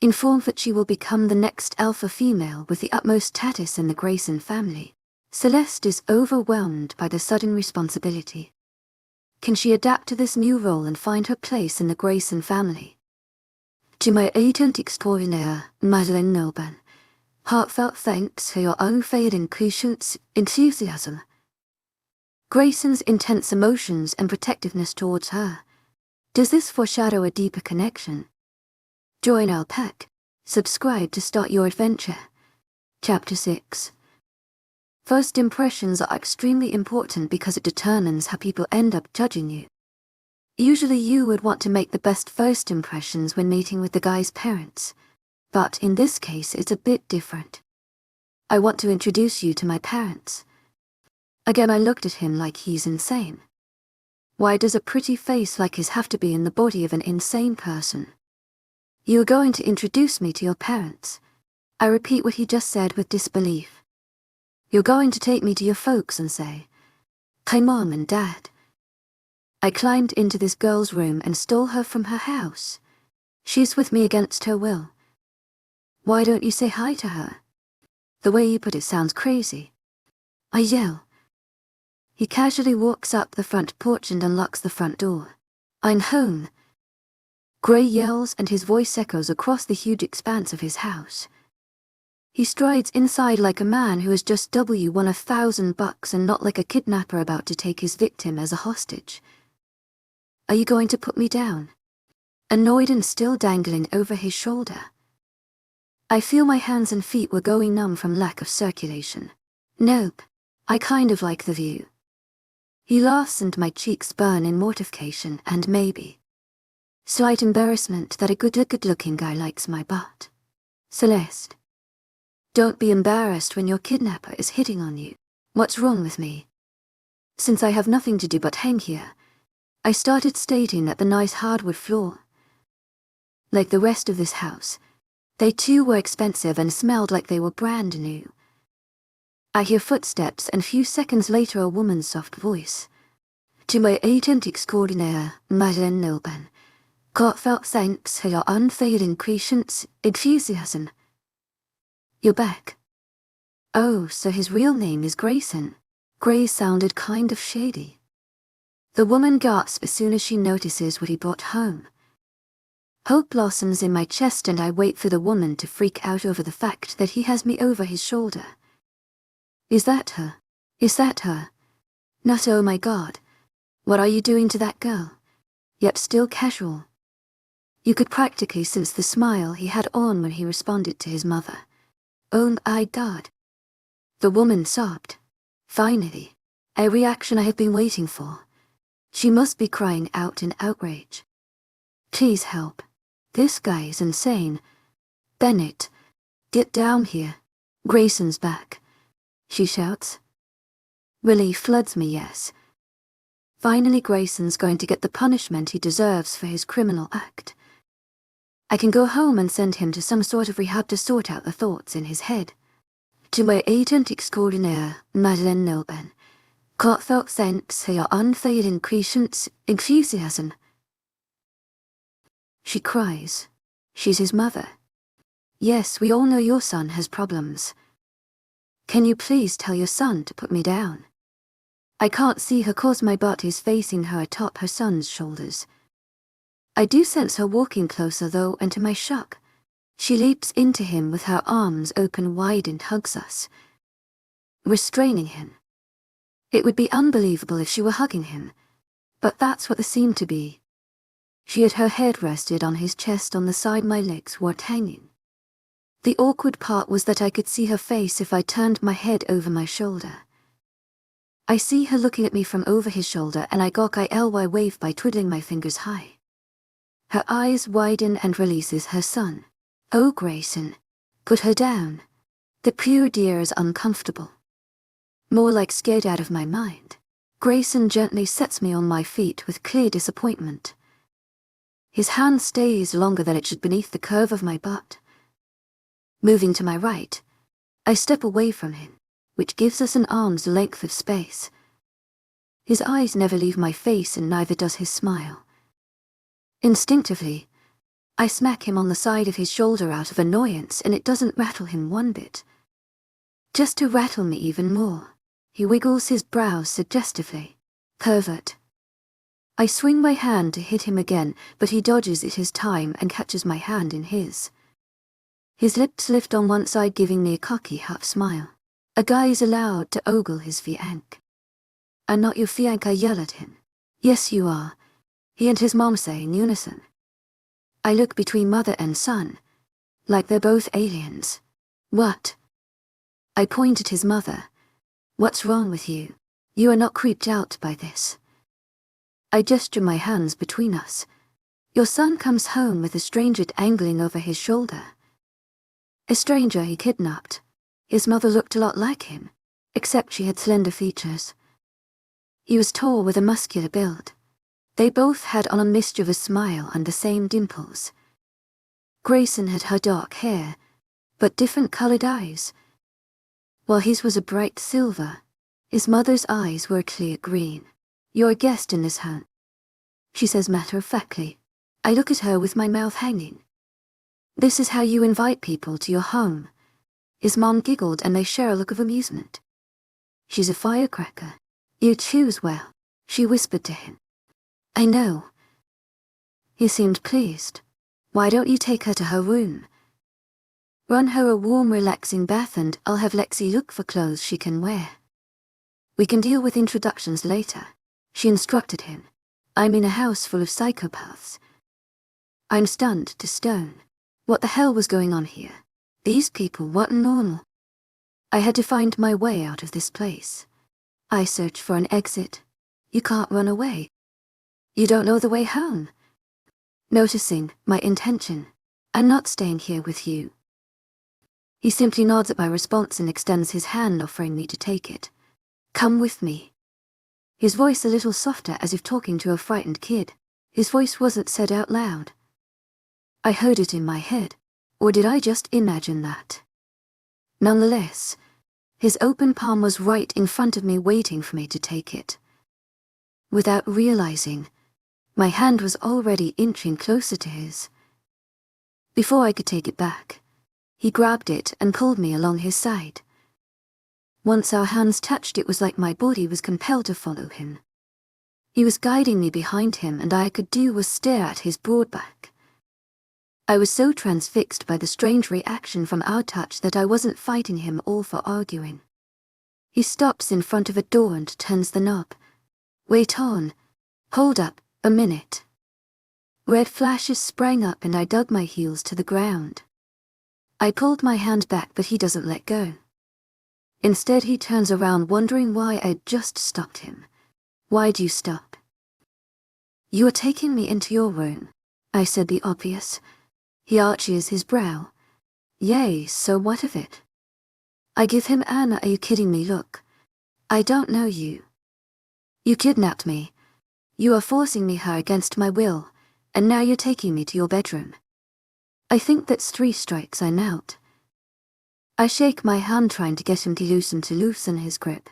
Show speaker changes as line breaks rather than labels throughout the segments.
Informed that she will become the next alpha female with the utmost status in the Greyson family, Celeste is overwhelmed by the sudden responsibility. Can she adapt to this new role and find her place in the Greyson family? To my agent extraordinaire, Lycan Love, heartfelt thanks for your unfailing patience, enthusiasm. Greyson's intense emotions and protectiveness towards her. Does this foreshadow a deeper connection? Join our pack. Subscribe to start your adventure. Chapter 6. First impressions are extremely important because it determines how people end up judging you. Usually you would want to make the best first impressions when meeting with the guy's parents. But in this case it's a bit different. I want to introduce you to my parents. Again I looked at him like he's insane. Why does a pretty face like his have to be in the body of an insane person? You're going to introduce me to your parents. I repeat what he just said with disbelief. You're going to take me to your folks and say, "Hi Mom and Dad." I climbed into this girl's room and stole her from her house. She's with me against her will. Why don't you say hi to her? The way you put it sounds crazy. I yell. He casually walks up the front porch and unlocks the front door. I'm home. Gray yells and his voice echoes across the huge expanse of his house. He strides inside like a man who has just won $1,000 and not like a kidnapper about to take his victim as a hostage. Are you going to put me down? Annoyed and still dangling over his shoulder. I feel my hands and feet were going numb from lack of circulation. Nope. I kind of like the view. He laughs and my cheeks burn in mortification and maybe slight embarrassment that a good-looking guy likes my butt. Celeste. Don't be embarrassed when your kidnapper is hitting on you. What's wrong with me? Since I have nothing to do but hang here, I started stating at the nice hardwood floor. Like the rest of this house, they too were expensive and smelled like they were brand new. I hear footsteps and a few seconds later a woman's soft voice. To my agent extraordinaire, Lycan Love, heartfelt thanks for your unfailing patience, enthusiasm. You're back. Oh, so his real name is Greyson. Grey sounded kind of shady. The woman gasps as soon as she notices what he brought home. Hope blossoms in my chest and I wait for the woman to freak out over the fact that he has me over his shoulder. Is that her? Is that her? Not oh my god. What are you doing to that girl? Yet still casual. You could practically sense the smile he had on when he responded to his mother. Oh my god. The woman sobbed. Finally. A reaction I have been waiting for. She must be crying out in outrage. Please help. This guy is insane. Bennett. Get down here. Greyson's back. She shouts. Relief floods me, yes. Finally Greyson's going to get the punishment he deserves for his criminal act. I can go home and send him to some sort of rehab to sort out the thoughts in his head. To my agent extraordinaire, Lycan Love, heartfelt thanks for your unfailing patience, enthusiasm. She cries. She's his mother. Yes, we all know your son has problems. Can you please tell your son to put me down? I can't see her cause my butt is facing her atop her son's shoulders. I do sense her walking closer though, and to my shock, she leaps into him with her arms open wide and hugs us, restraining him. It would be unbelievable if she were hugging him, but that's what it seemed to be. She had her head rested on his chest on the side my legs were hanging. The awkward part was that I could see her face if I turned my head over my shoulder. I see her looking at me from over his shoulder and I gawk ily wave by twiddling my fingers high. Her eyes widen and releases her son. Oh Greyson, put her down. The pure dear is uncomfortable. More like scared out of my mind. Greyson gently sets me on my feet with clear disappointment. His hand stays longer than it should beneath the curve of my butt. Moving to my right, I step away from him, which gives us an arm's length of space. His eyes never leave my face and neither does his smile. Instinctively, I smack him on the side of his shoulder out of annoyance, and it doesn't rattle him one bit. Just to rattle me even more, he wiggles his brows suggestively. Pervert. I swing my hand to hit him again, but he dodges it his time and catches my hand in his. His lips lift on one side, giving me a cocky half smile. A guy is allowed to ogle his fianc. "I'm not your fianc," I yell at him. "Yes, you are," he and his mom say in unison. I look between mother and son, like they're both aliens. "What?" I point at his mother. "What's wrong with you? You are not creeped out by this?" I gesture my hands between us. Your son comes home with a stranger dangling over his shoulder. A stranger he kidnapped. His mother looked a lot like him, except she had slender features. He was tall with a muscular build. They both had on a mischievous smile and the same dimples. Greyson had her dark hair, but different colored eyes. While his was a bright silver, his mother's eyes were a clear green. "You're a guest in this home," she says matter-of-factly. I look at her with my mouth hanging. "This is how you invite people to your home?" His mom giggled and they share a look of amusement. "She's a firecracker. You choose well," she whispered to him. "I know." He seemed pleased. "Why don't you take her to her room? Run her a warm, relaxing bath and I'll have Lexi look for clothes she can wear. We can deal with introductions later," she instructed him. "I'm in a house full of psychopaths." I'm stunned to stone. What the hell was going on here? These people weren't normal. I had to find my way out of this place. I search for an exit. You can't run away. You don't know the way home. Noticing my intention, "I'm not staying here with you." He simply nods at my response and extends his hand, offering me to take it. "Come with me." His voice a little softer, as if talking to a frightened kid. His voice wasn't said out loud. I heard it in my head, or did I just imagine that? Nonetheless, his open palm was right in front of me, waiting for me to take it. Without realizing, my hand was already inching closer to his. Before I could take it back, he grabbed it and pulled me along his side. Once our hands touched, it was like my body was compelled to follow him. He was guiding me behind him, and all I could do was stare at his broad back. I was so transfixed by the strange reaction from our touch that I wasn't fighting him all for arguing. He stops in front of a door and turns the knob. "Wait on. Hold up, a minute." Red flashes sprang up and I dug my heels to the ground. I pulled my hand back, but he doesn't let go. Instead, he turns around, wondering why I'd just stopped him. "Why'd you stop?" "You are taking me into your room." I said the obvious. He arches his brow. "Yay, so what of it?" I give him an "are you kidding me" look. "I don't know you. You kidnapped me. You are forcing me here against my will, and now you're taking me to your bedroom. I think that's 3 strikes, I'm out." I shake my hand, trying to get him to loosen his grip,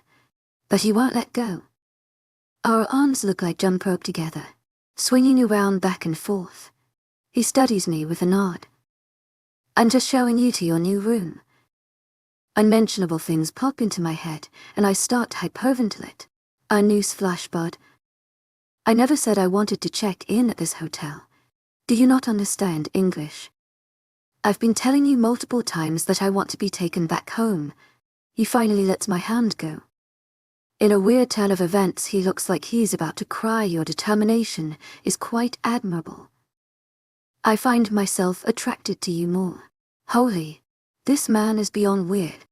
but he won't let go. Our arms look like jump rope together, swinging around back and forth. He studies me with a nod. "I'm just showing you to your new room." Unmentionable things pop into my head, and I start to hyperventilate. A newsflash, bud. I never said I wanted to check in at this hotel. Do you not understand English? I've been telling you multiple times that I want to be taken back home. He finally lets my hand go. In a weird turn of events, he looks like he's about to cry. "Your determination is quite admirable. I find myself attracted to you more." Holy, this man is beyond weird.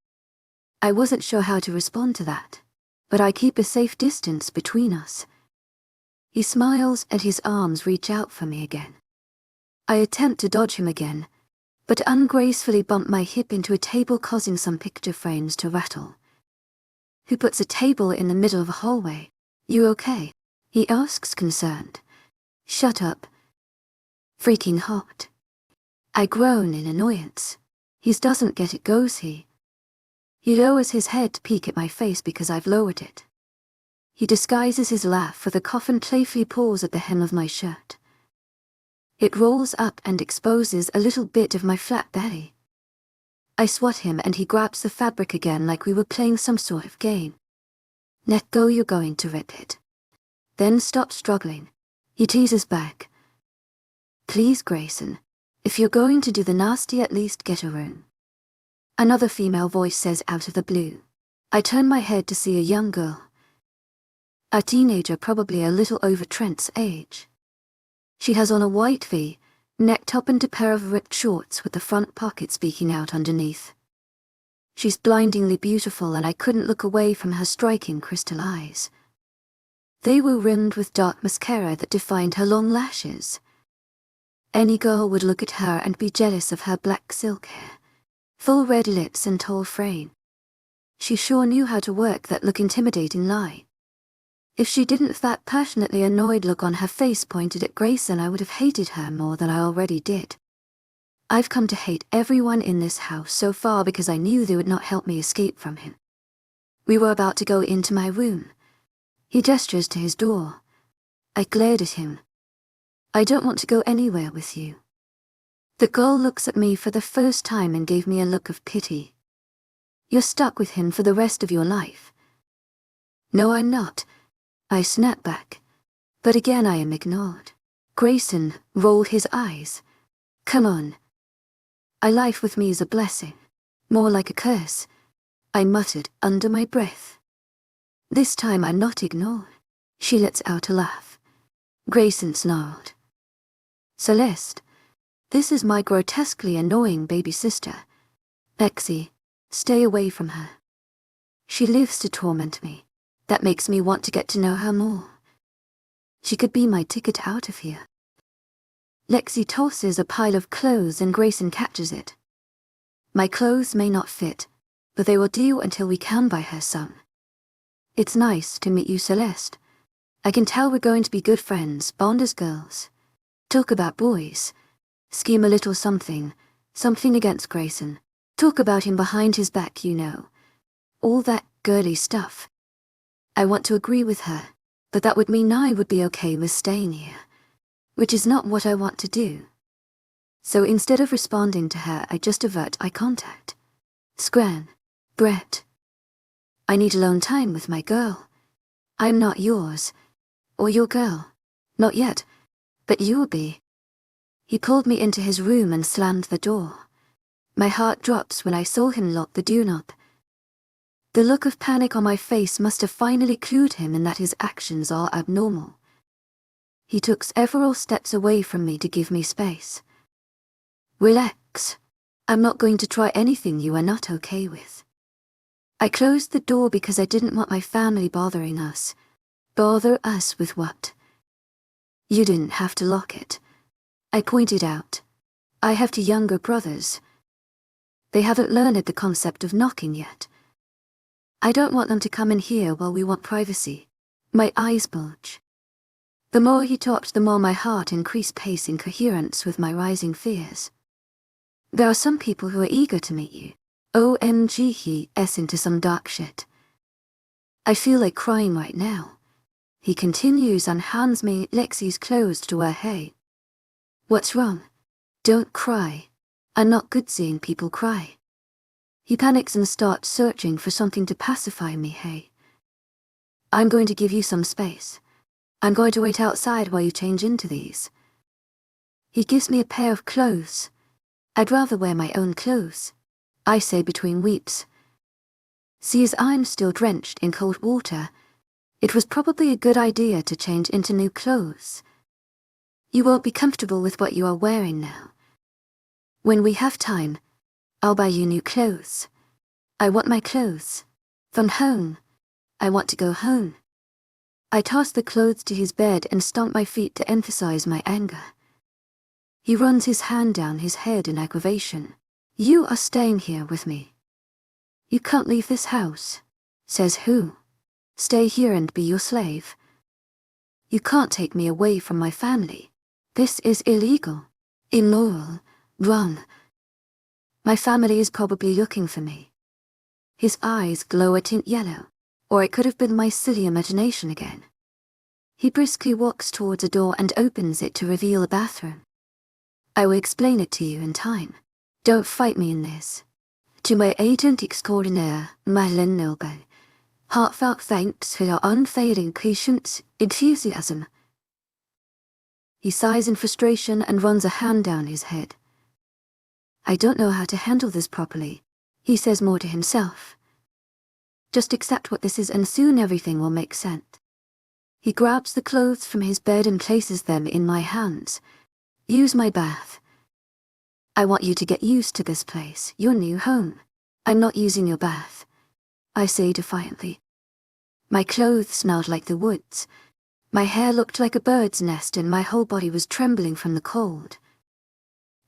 I wasn't sure how to respond to that, but I keep a safe distance between us. He smiles and his arms reach out for me again. I attempt to dodge him again, but ungracefully bump my hip into a table, causing some picture frames to rattle. Who puts a table in the middle of a hallway? "You okay?" he asks, concerned. "Shut up. Freaking hot." I groan in annoyance. He doesn't get it, goes he? He lowers his head to peek at my face because I've lowered it. He disguises his laugh with a cough and playfully paws at the hem of my shirt. It rolls up and exposes a little bit of my flat belly. I swat him and he grabs the fabric again like we were playing some sort of game. Let go, you're going to rip it. Then stop struggling. He teases back. Please, Greyson, if you're going to do the nasty, at least get a room. Another female voice says out of the blue. I turn my head to see a young girl. A teenager, probably a little over Trent's age. She has on a white V-neck top and a pair of ripped shorts with the front pocket speaking out underneath. She's blindingly beautiful and I couldn't look away from her striking crystal eyes. They were rimmed with dark mascara that defined her long lashes. Any girl would look at her and be jealous of her black silk hair, full red lips and tall frame. She sure knew how to work that look intimidating lie. If she didn't, that passionately annoyed look on her face pointed at Greyson, I would have hated her more than I already did. I've come to hate everyone in this house so far because I knew they would not help me escape from him. We were about to go into my room. He gestures to his door. I glared at him. I don't want to go anywhere with you. The girl looks at me for the first time and gave me a look of pity. You're stuck with him for the rest of your life. No, I'm not. I snap back. But again I am ignored. Greyson rolled his eyes. Come on. Life with me is a blessing. More like a curse. I muttered under my breath. This time I'm not ignored. She lets out a laugh. Greyson snarled. Celeste, this is my grotesquely annoying baby sister. Lexi, stay away from her. She lives to torment me. That makes me want to get to know her more. She could be my ticket out of here. Lexi tosses a pile of clothes and Greyson catches it. My clothes may not fit, but they will do until we can buy her some. It's nice to meet you, Celeste. I can tell we're going to be good friends, bond as girls. Talk about boys. Scheme a little something against Greyson. Talk about him behind his back, you know. All that girly stuff. I want to agree with her, but that would mean I would be okay with staying here, which is not what I want to do. So instead of responding to her, I just avert eye contact. Scran, Brett. I need alone time with my girl. I'm not yours, or your girl. Not yet, but you'll be. He pulled me into his room and slammed the door. My heart drops when I saw him lock the doorknob. The look of panic on my face must have finally clued him in that his actions are abnormal. He took several steps away from me to give me space. Relax. I'm not going to try anything you are not okay with. I closed the door because I didn't want my family bothering us. Bother us with what? You didn't have to lock it. I pointed out. I have 2 younger brothers. They haven't learned the concept of knocking yet. I don't want them to come in here while we want privacy. My eyes bulge. The more he talked, the more my heart increased pace in coherence with my rising fears. There are some people who are eager to meet you. OMG, he S into some dark shit. I feel like crying right now. He continues and hands me Lexi's clothes to wear. Hey. What's wrong? Don't cry. I'm not good seeing people cry. He panics and starts searching for something to pacify me. Hey. I'm going to give you some space. I'm going to wait outside while you change into these. He gives me a pair of clothes. I'd rather wear my own clothes, I say between weeps. See, as I'm still drenched in cold water, it was probably a good idea to change into new clothes. You won't be comfortable with what you are wearing now. When we have time, I'll buy you new clothes. I want my clothes. From home. I want to go home. I toss the clothes to his bed and stomp my feet to emphasize my anger. He runs his hand down his head in aggravation. You are staying here with me. You can't leave this house. Says who? Stay here and be your slave. You can't take me away from my family. This is illegal. Immoral. Wrong. My family is probably looking for me. His eyes glow a tint yellow, or it could have been my silly imagination again. He briskly walks towards a door and opens it to reveal a bathroom. I will explain it to you in time. Don't fight me in this. To my agent extraordinaire, Lycan Love, heartfelt thanks for your unfailing patience, enthusiasm. He sighs in frustration and runs a hand down his head. I don't know how to handle this properly, he says more to himself. Just accept what this is and soon everything will make sense. He grabs the clothes from his bed and places them in my hands. Use my bath. I want you to get used to this place, your new home. I'm not using your bath, I say defiantly. My clothes smelled like the woods. My hair looked like a bird's nest and my whole body was trembling from the cold.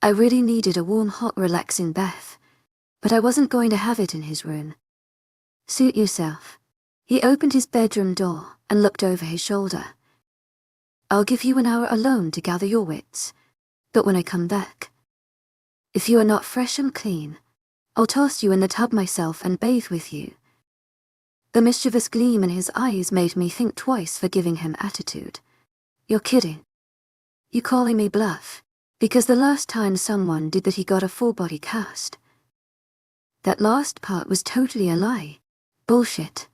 I really needed a warm, hot, relaxing bath, but I wasn't going to have it in his room. Suit yourself. He opened his bedroom door and looked over his shoulder. I'll give you an hour alone to gather your wits, but when I come back, if you are not fresh and clean, I'll toss you in the tub myself and bathe with you. The mischievous gleam in his eyes made me think twice for giving him attitude. You're kidding. You calling me bluff, because the last time someone did that he got a full body cast. That last part was totally a lie. Bullshit.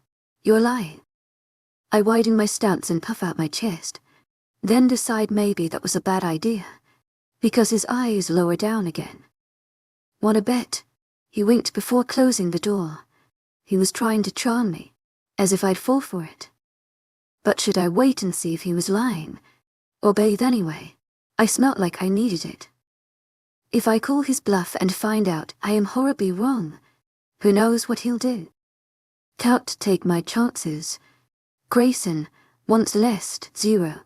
You're lying. I widen my stance and puff out my chest, then decide maybe that was a bad idea, because his eyes lower down again. Want a bet? He winked before closing the door. He was trying to charm me, as if I'd fall for it. But should I wait and see if he was lying, or bathe anyway? I smelt like I needed it. If I call his bluff and find out I am horribly wrong, who knows what he'll do? Can't take my chances. Greyson wants Celeste 0.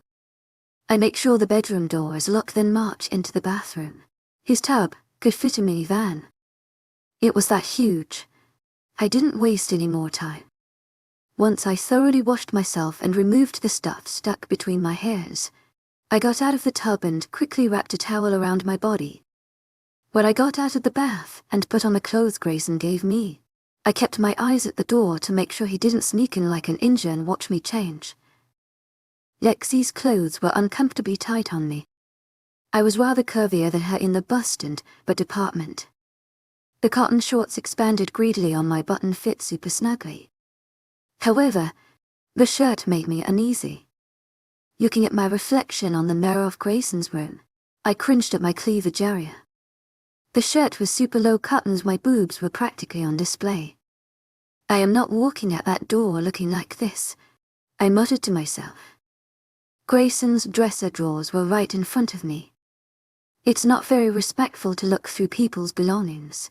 I make sure the bedroom door is locked, then march into the bathroom. His tub could fit a minivan. It was that huge. I didn't waste any more time. Once I thoroughly washed myself and removed the stuff stuck between my hairs, I got out of the tub and quickly wrapped a towel around my body. When I got out of the bath and put on the clothes Greyson gave me, I kept my eyes at the door to make sure he didn't sneak in like an ninja and watch me change. Lexi's clothes were uncomfortably tight on me. I was rather curvier than her in the bust and butt department. The cotton shorts expanded greedily on my butt and fit super snugly. However, the shirt made me uneasy. Looking at my reflection on the mirror of Greyson's room, I cringed at my cleavage area. The shirt was super low cut and my boobs were practically on display. I am not walking at that door looking like this, I muttered to myself. Greyson's dresser drawers were right in front of me. It's not very respectful to look through people's belongings.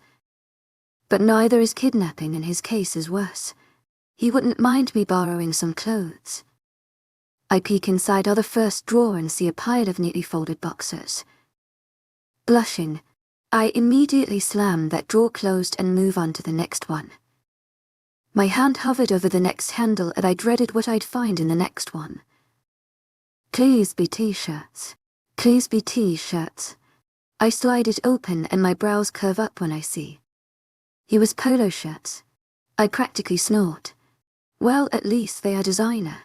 But neither is kidnapping, and his case is worse. He wouldn't mind me borrowing some clothes. I peek inside the first drawer and see a pile of neatly folded boxers. Blushing, I immediately slam that drawer closed and move on to the next one. My hand hovered over the next handle and I dreaded what I'd find in the next one. Please be t-shirts. Please be t-shirts. I slide it open and my brows curve up when I see. He was polo shirts. I practically snort. Well, at least they are designer.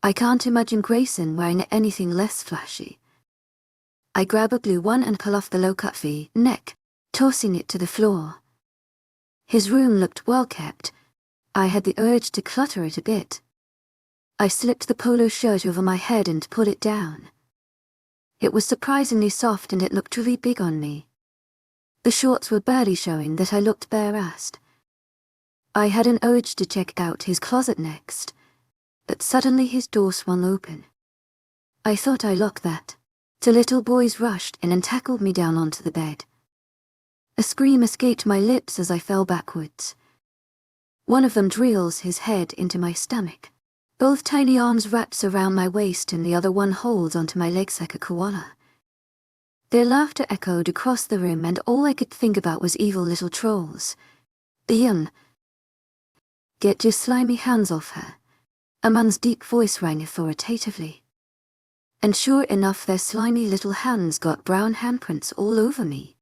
I can't imagine Greyson wearing anything less flashy. I grab a blue one and pull off the low-cut V-neck, tossing it to the floor. His room looked well kept. I had the urge to clutter it a bit. I slipped the polo shirt over my head and pulled it down. It was surprisingly soft and it looked really big on me. The shorts were barely showing that I looked bare-assed. I had an urge to check out his closet next, but suddenly his door swung open. I thought I locked that. Two little boys rushed in and tackled me down onto the bed. A scream escaped my lips as I fell backwards. One of them drills his head into my stomach. Both tiny arms wraps around my waist and the other one holds onto my legs like a koala. Their laughter echoed across the room and all I could think about was evil little trolls. Get your slimy hands off her. A man's deep voice rang authoritatively. And sure enough, their slimy little hands got brown handprints all over me.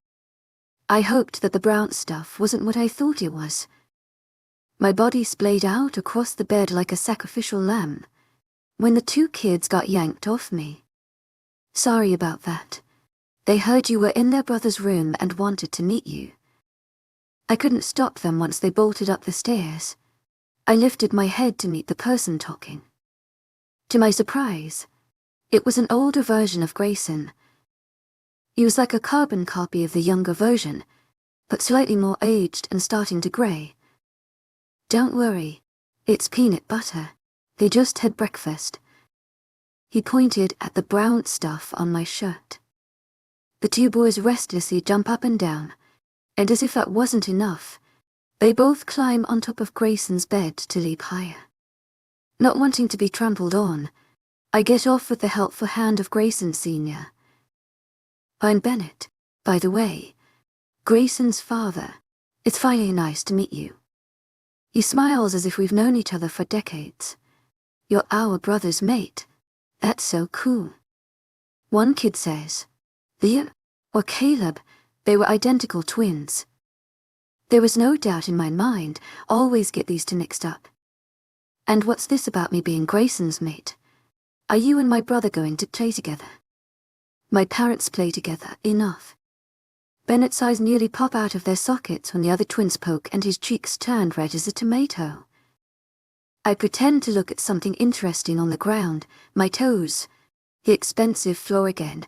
I hoped that the brown stuff wasn't what I thought it was. My body splayed out across the bed like a sacrificial lamb, when the two kids got yanked off me. Sorry about that. They heard you were in their brother's room and wanted to meet you. I couldn't stop them once they bolted up the stairs. I lifted my head to meet the person talking. To my surprise, it was an older version of Greyson. He was like a carbon copy of the younger version, but slightly more aged and starting to grey. Don't worry, it's peanut butter. They just had breakfast. He pointed at the brown stuff on my shirt. The two boys restlessly jump up and down, and as if that wasn't enough, they both climb on top of Greyson's bed to leap higher. Not wanting to be trampled on, I get off with the helpful hand of Greyson Sr. I'm Bennett, by the way, Greyson's father. It's finally nice to meet you. He smiles as if we've known each other for decades. You're our brother's mate. That's so cool. One kid says, Leo or Caleb, they were identical twins. There was no doubt in my mind, always get these two mixed up. And what's this about me being Greyson's mate? Are you and my brother going to play together? My parents play together, enough. Bennett's eyes nearly pop out of their sockets when the other twins poke and his cheeks turn red as a tomato. I pretend to look at something interesting on the ground, my toes, the expensive floor again,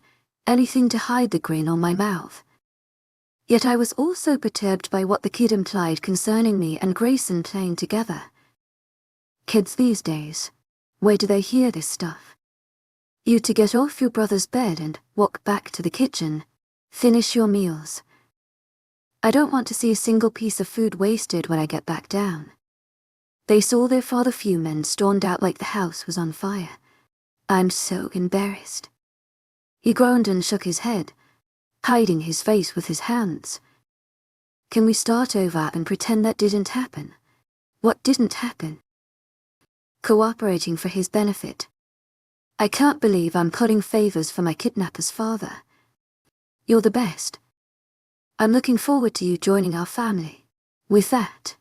anything to hide the grin on my mouth. Yet I was also perturbed by what the kid implied concerning me and Greyson playing together. Kids these days, where do they hear this stuff? You to get off your brother's bed and walk back to the kitchen, finish your meals. I don't want to see a single piece of food wasted when I get back down. They saw their father fume and stormed out like the house was on fire. I'm so embarrassed. He groaned and shook his head, hiding his face with his hands. Can we start over and pretend that didn't happen? What didn't happen? Cooperating for his benefit. I can't believe I'm putting favors for my kidnapper's father. You're the best. I'm looking forward to you joining our family. With that,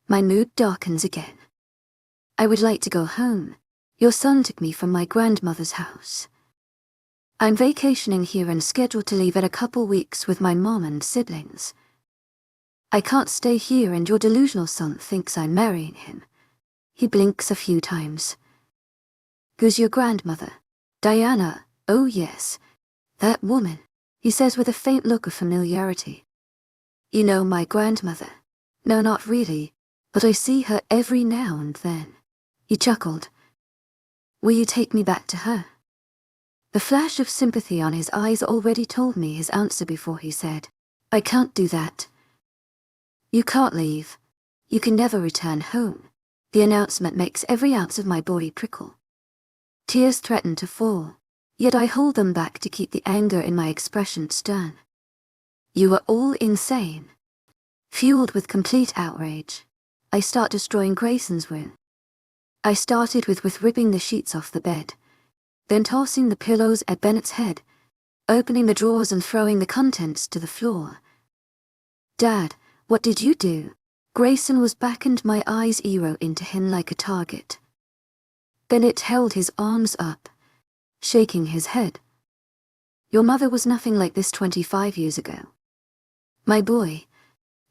my mood darkens again. I would like to go home. Your son took me from my grandmother's house. I'm vacationing here and scheduled to leave in a couple weeks with my mom and siblings. I can't stay here and your delusional son thinks I'm marrying him. He blinks a few times. Who's your grandmother? Diana, oh yes. That woman, he says with a faint look of familiarity. You know my grandmother? No, not really, but I see her every now and then. He chuckled. Will you take me back to her? The flash of sympathy on his eyes already told me his answer before he said, I can't do that. You can't leave. You can never return home. The announcement makes every ounce of my body prickle. Tears threaten to fall, yet I hold them back to keep the anger in my expression stern. You are all insane. Fueled with complete outrage, I start destroying Greyson's room. I started with ripping the sheets off the bed, then tossing the pillows at Bennett's head, opening the drawers and throwing the contents to the floor. Dad, what did you do? Greyson was back and my eyes arrow into him like a target. Bennett held his arms up, shaking his head. Your mother was nothing like this 25 years ago. My boy,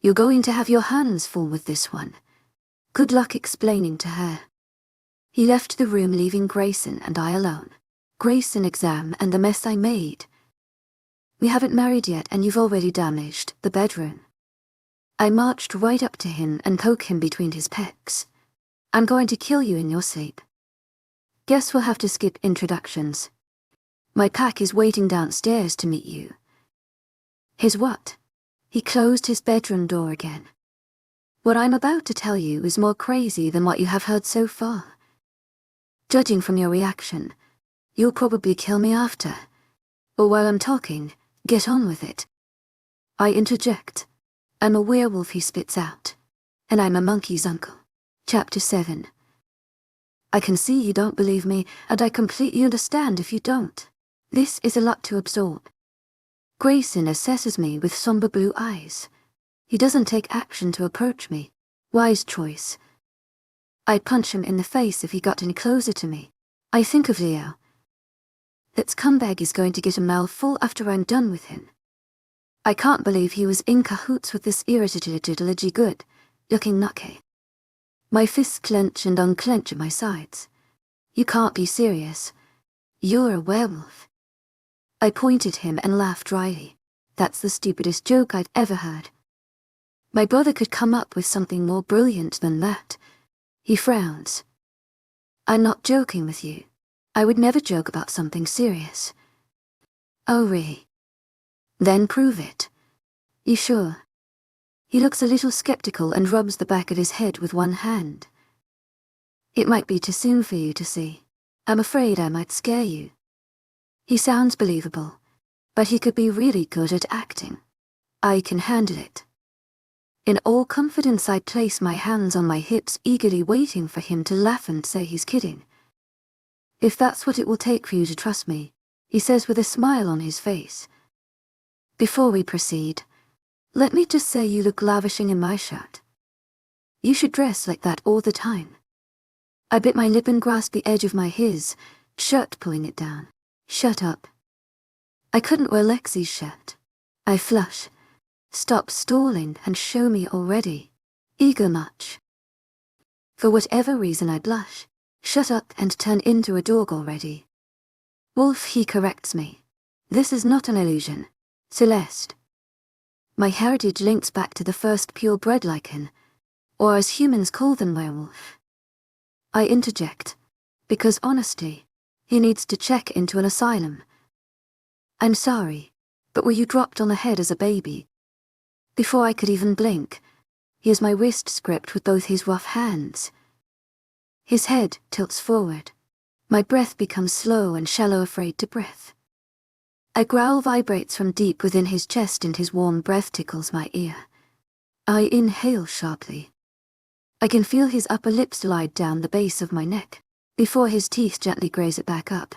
you're going to have your hands full with this one. Good luck explaining to her. He left the room leaving Greyson and I alone. Greyson exam and the mess I made. We haven't married yet and you've already damaged the bedroom. I marched right up to him and poked him between his pecs. I'm going to kill you in your sleep. Guess we'll have to skip introductions. My pack is waiting downstairs to meet you. His what? He closed his bedroom door again. What I'm about to tell you is more crazy than what you have heard so far. Judging from your reaction, you'll probably kill me after. Or while I'm talking, get on with it. I interject. I'm a werewolf, he spits out. And I'm a monkey's uncle. Chapter 7. I can see you don't believe me, and I completely understand if you don't. This is a lot to absorb. Greyson assesses me with somber blue eyes. He doesn't take action to approach me. Wise choice. I'd punch him in the face if he got any closer to me. I think of Leo. That scumbag is going to get a mouthful after I'm done with him. I can't believe he was in cahoots with this irritability good looking nucky. My fists clench and unclench at my sides. You can't be serious. You're a werewolf. I pointed him and laughed dryly. That's the stupidest joke I've ever heard. My brother could come up with something more brilliant than that. He frowns. I'm not joking with you. I would never joke about something serious. Oh really? Then prove it. You sure? He looks a little skeptical and rubs the back of his head with one hand. It might be too soon for you to see. I'm afraid I might scare you. He sounds believable, but he could be really good at acting. I can handle it. In all confidence I place my hands on my hips, eagerly waiting for him to laugh and say he's kidding. If that's what it will take for you to trust me, he says with a smile on his face. Before we proceed, let me just say you look lavishing in my shirt. You should dress like that all the time. I bit my lip and grasped the edge of his shirt, pulling it down. Shut up. I couldn't wear Lexi's shirt. I flush. Stop stalling and show me already. Eager much. For whatever reason I blush. Shut up and turn into a dog already. Wolf, he corrects me. This is not an illusion. Celeste. My heritage links back to the first purebred Lycan, or as humans call them, werewolf. I interject, because honestly, he needs to check into an asylum. I'm sorry, but were you dropped on the head as a baby? Before I could even blink, he has my wrist gripped with both his rough hands. His head tilts forward. My breath becomes slow and shallow, afraid to breathe. A growl vibrates from deep within his chest and his warm breath tickles my ear. I inhale sharply. I can feel his upper lip slide down the base of my neck, before his teeth gently graze it back up.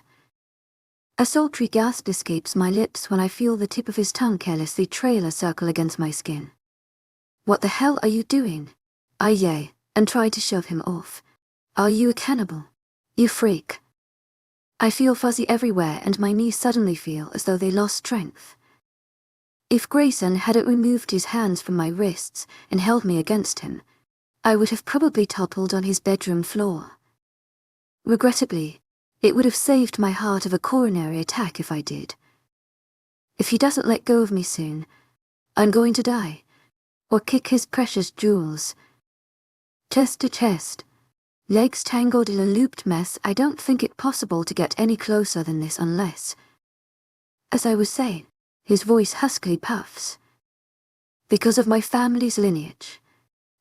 A sultry gasp escapes my lips when I feel the tip of his tongue carelessly trail a circle against my skin. What the hell are you doing? I yell, and try to shove him off. Are you a cannibal? You freak. I feel fuzzy everywhere and my knees suddenly feel as though they lost strength. If Greyson hadn't removed his hands from my wrists and held me against him, I would have probably toppled on his bedroom floor. Regrettably, it would have saved my heart of a coronary attack if I did. If he doesn't let go of me soon, I'm going to die, or kick his precious jewels. Chest to chest, legs tangled in a looped mess. I don't think it possible to get any closer than this unless... As I was saying, his voice huskily puffs. Because of my family's lineage,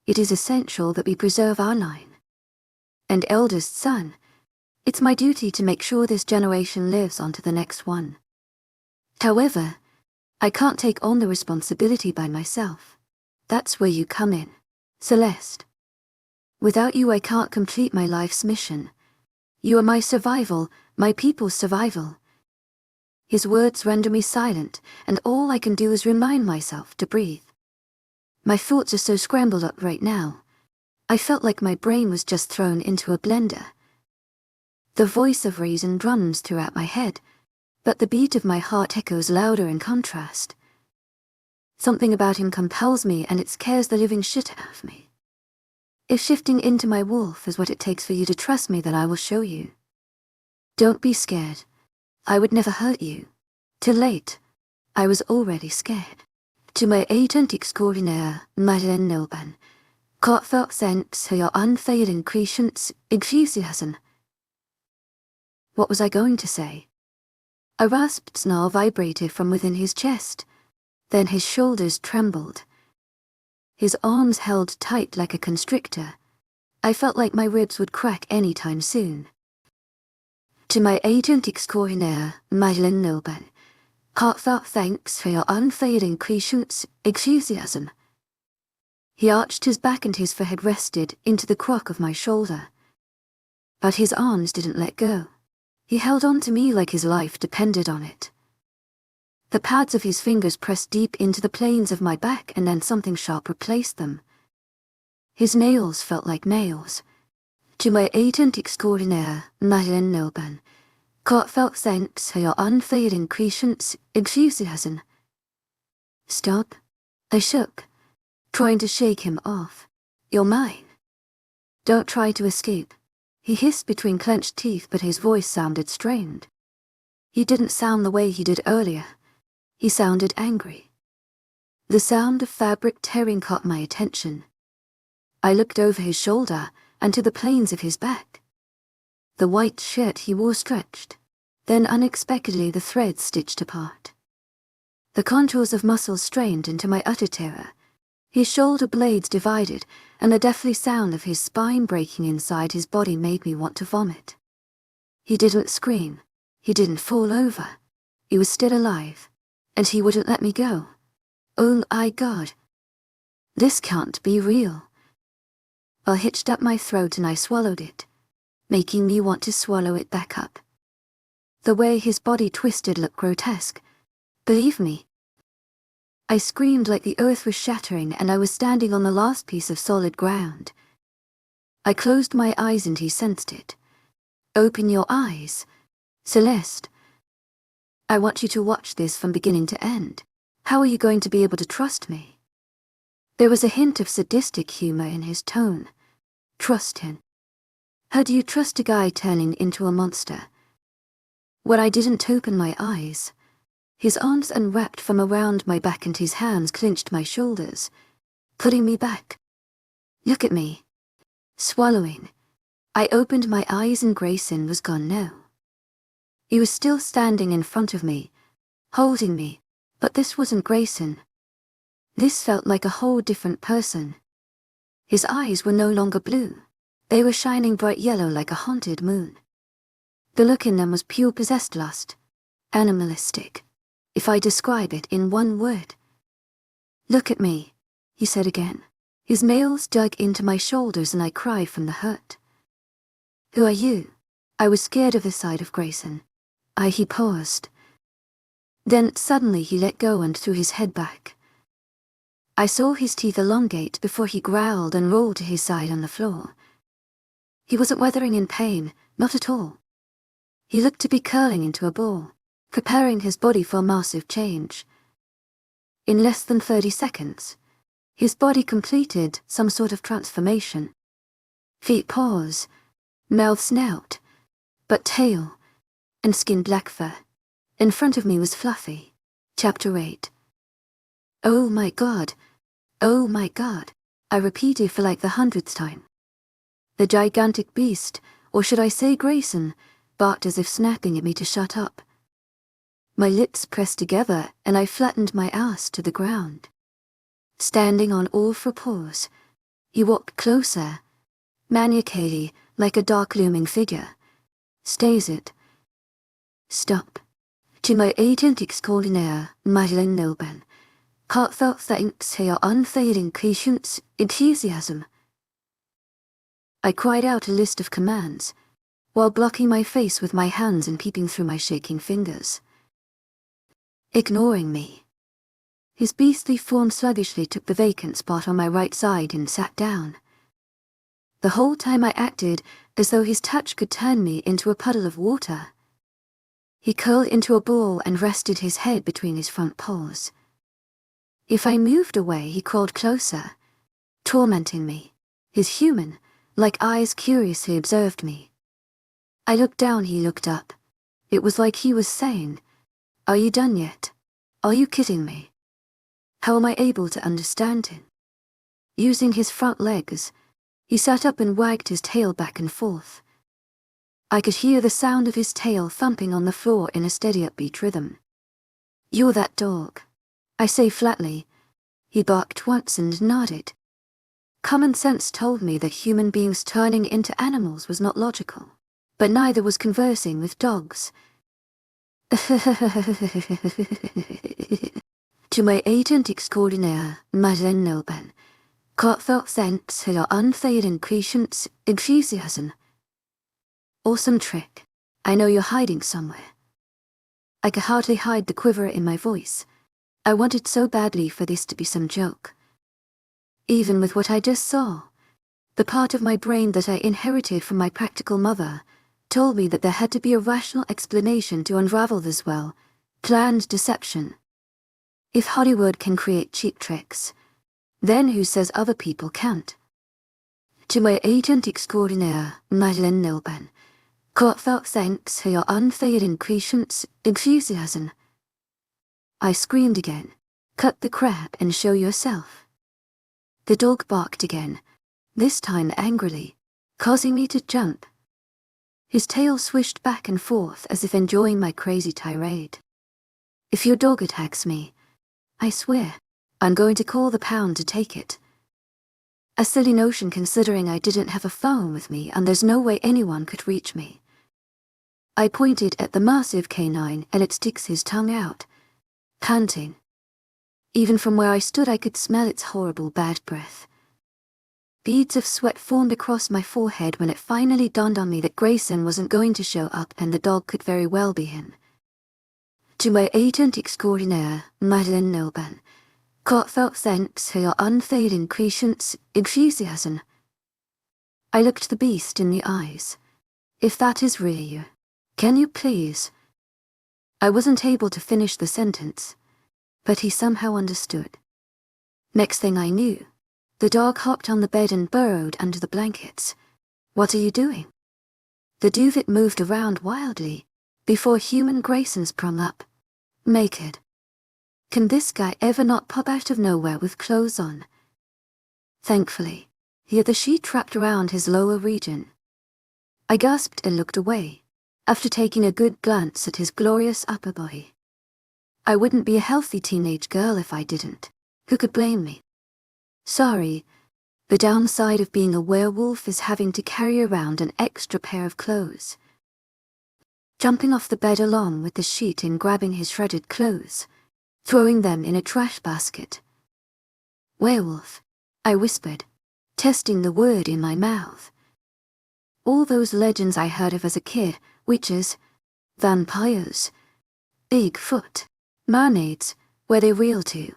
it is essential that we preserve our line. And eldest son, it's my duty to make sure this generation lives on to the next one. However, I can't take on the responsibility by myself. That's where you come in, Celeste. Without you I can't complete my life's mission. You are my survival, my people's survival. His words render me silent, and all I can do is remind myself to breathe. My thoughts are so scrambled up right now. I felt like my brain was just thrown into a blender. The voice of reason drums throughout my head, but the beat of my heart echoes louder in contrast. Something about him compels me, and it scares the living shit out of me. If shifting into my wolf is what it takes for you to trust me, then I will show you. Don't be scared. I would never hurt you. Too late. I was already scared. To my agent extraordinaire, Madeleine Nilban, heartfelt thanks for your unfailing patience, enthusiasm. What was I going to say? A rasped snarl vibrated from within his chest. Then his shoulders trembled. His arms held tight like a constrictor. I felt like my ribs would crack any time soon. To my agent extraordinaire, Madeleine Nilban, heartfelt thanks for your unfailing patience, enthusiasm. He arched his back and his forehead rested into the crook of my shoulder. But his arms didn't let go. He held on to me like his life depended on it. The pads of his fingers pressed deep into the planes of my back, and then something sharp replaced them. His nails felt like nails. To my agent extraordinaire, Madeleine Nilban, Heartfelt thanks for your unfailing patience, enthusiasm. Stop. I shook, trying to shake him off. You're mine. Don't try to escape. He hissed between clenched teeth, but his voice sounded strained. He didn't sound the way he did earlier. He sounded angry. The sound of fabric tearing caught my attention. I looked over his shoulder and to the planes of his back. The white shirt he wore stretched, then unexpectedly the threads stitched apart. The contours of muscles strained into my utter terror. His shoulder blades divided, and the deathly sound of his spine breaking inside his body made me want to vomit. He didn't scream. He didn't fall over. He was still alive, and he wouldn't let me go. Oh my God. This can't be real. I hitched up my throat and I swallowed it, making me want to swallow it back up. The way his body twisted looked grotesque. Believe me. I screamed like the earth was shattering and I was standing on the last piece of solid ground. I closed my eyes and he sensed it. Open your eyes, Celeste. I want you to watch this from beginning to end. How are you going to be able to trust me? There was a hint of sadistic humor in his tone. Trust him. How do you trust a guy turning into a monster? When I didn't open my eyes, his arms unwrapped from around my back and his hands clenched my shoulders, pulling me back. Look at me. Swallowing. I opened my eyes and Greyson was gone now. He was still standing in front of me, holding me, but this wasn't Greyson. This felt like a whole different person. His eyes were no longer blue. They were shining bright yellow like a haunted moon. The look in them was pure possessed lust, animalistic. If I describe it in one word. Look at me, he said again. His nails dug into my shoulders and I cried from the hurt. Who are you? I was scared of the sight of Greyson. He paused. Then suddenly he let go and threw his head back. I saw his teeth elongate before he growled and rolled to his side on the floor. He wasn't writhing in pain, not at all. He looked to be curling into a ball, preparing his body for a massive change. In less than 30 seconds, his body completed some sort of transformation. Feet paws, mouth snout, but tail, and skin black fur. In front of me was Fluffy. Chapter 8. Oh my God. Oh my God. I repeated for like the 100th time. The gigantic beast, or should I say Greyson, barked as if snapping at me to shut up. My lips pressed together and I flattened my ass to the ground. Standing on all four paws, he walked closer, maniacally, like a dark looming figure. Stays it. Stop. To my agent extraordinaire, Lycan Love, heartfelt thanks for your unfailing patience, enthusiasm. I cried out a list of commands, while blocking my face with my hands and peeping through my shaking fingers. Ignoring me. His beastly form sluggishly took the vacant spot on my right side and sat down. The whole time I acted as though his touch could turn me into a puddle of water. He curled into a ball and rested his head between his front paws. If I moved away, he crawled closer, tormenting me. His human, like eyes curiously observed me. I looked down, he looked up. It was like he was saying, "Are you done yet? Are you kidding me?" How am I able to understand him? Using his front legs, he sat up and wagged his tail back and forth. I could hear the sound of his tail thumping on the floor in a steady upbeat rhythm. You're that dog, I say flatly. He barked once and nodded. Common sense told me that human beings turning into animals was not logical, but neither was conversing with dogs. To my agent extraordinaire, Lycan Love, heartfelt thanks for your unfailing patience, enthusiasm. Awesome trick. I know you're hiding somewhere. I could hardly hide the quiver in my voice. I wanted so badly for this to be some joke. Even with what I just saw, the part of my brain that I inherited from my practical mother, told me that there had to be a rational explanation to unravel this planned deception. If Hollywood can create cheap tricks, then who says other people can't? To my agent extraordinaire, Lycan Love, heartfelt thanks for your unfailing patience, enthusiasm. I screamed again. Cut the crap and show yourself. The dog barked again, this time angrily, causing me to jump. His tail swished back and forth as if enjoying my crazy tirade. If your dog attacks me, I swear, I'm going to call the pound to take it. A silly notion considering I didn't have a phone with me and there's no way anyone could reach me. I pointed at the massive canine and it sticks his tongue out, panting. Even from where I stood I could smell its horrible bad breath. Beads of sweat formed across my forehead when it finally dawned on me that Greyson wasn't going to show up and the dog could very well be him. To my agent extraordinaire, Lycan Love, heartfelt thanks for your unfailing patience, enthusiasm. I looked the beast in the eyes. If that is really you, can you please? I wasn't able to finish the sentence, but he somehow understood. Next thing I knew, the dog hopped on the bed and burrowed under the blankets. What are you doing? The duvet moved around wildly, before human Greyson sprung up, naked. Can this guy ever not pop out of nowhere with clothes on? Thankfully, he had the sheet wrapped around his lower region. I gasped and looked away, after taking a good glance at his glorious upper body. I wouldn't be a healthy teenage girl if I didn't. Who could blame me? Sorry, the downside of being a werewolf is having to carry around an extra pair of clothes. Jumping off the bed along with the sheet and grabbing his shredded clothes, throwing them in a trash basket. Werewolf, I whispered, testing the word in my mouth. All those legends I heard of as a kid, witches, vampires, Bigfoot, mermaids, were they real too?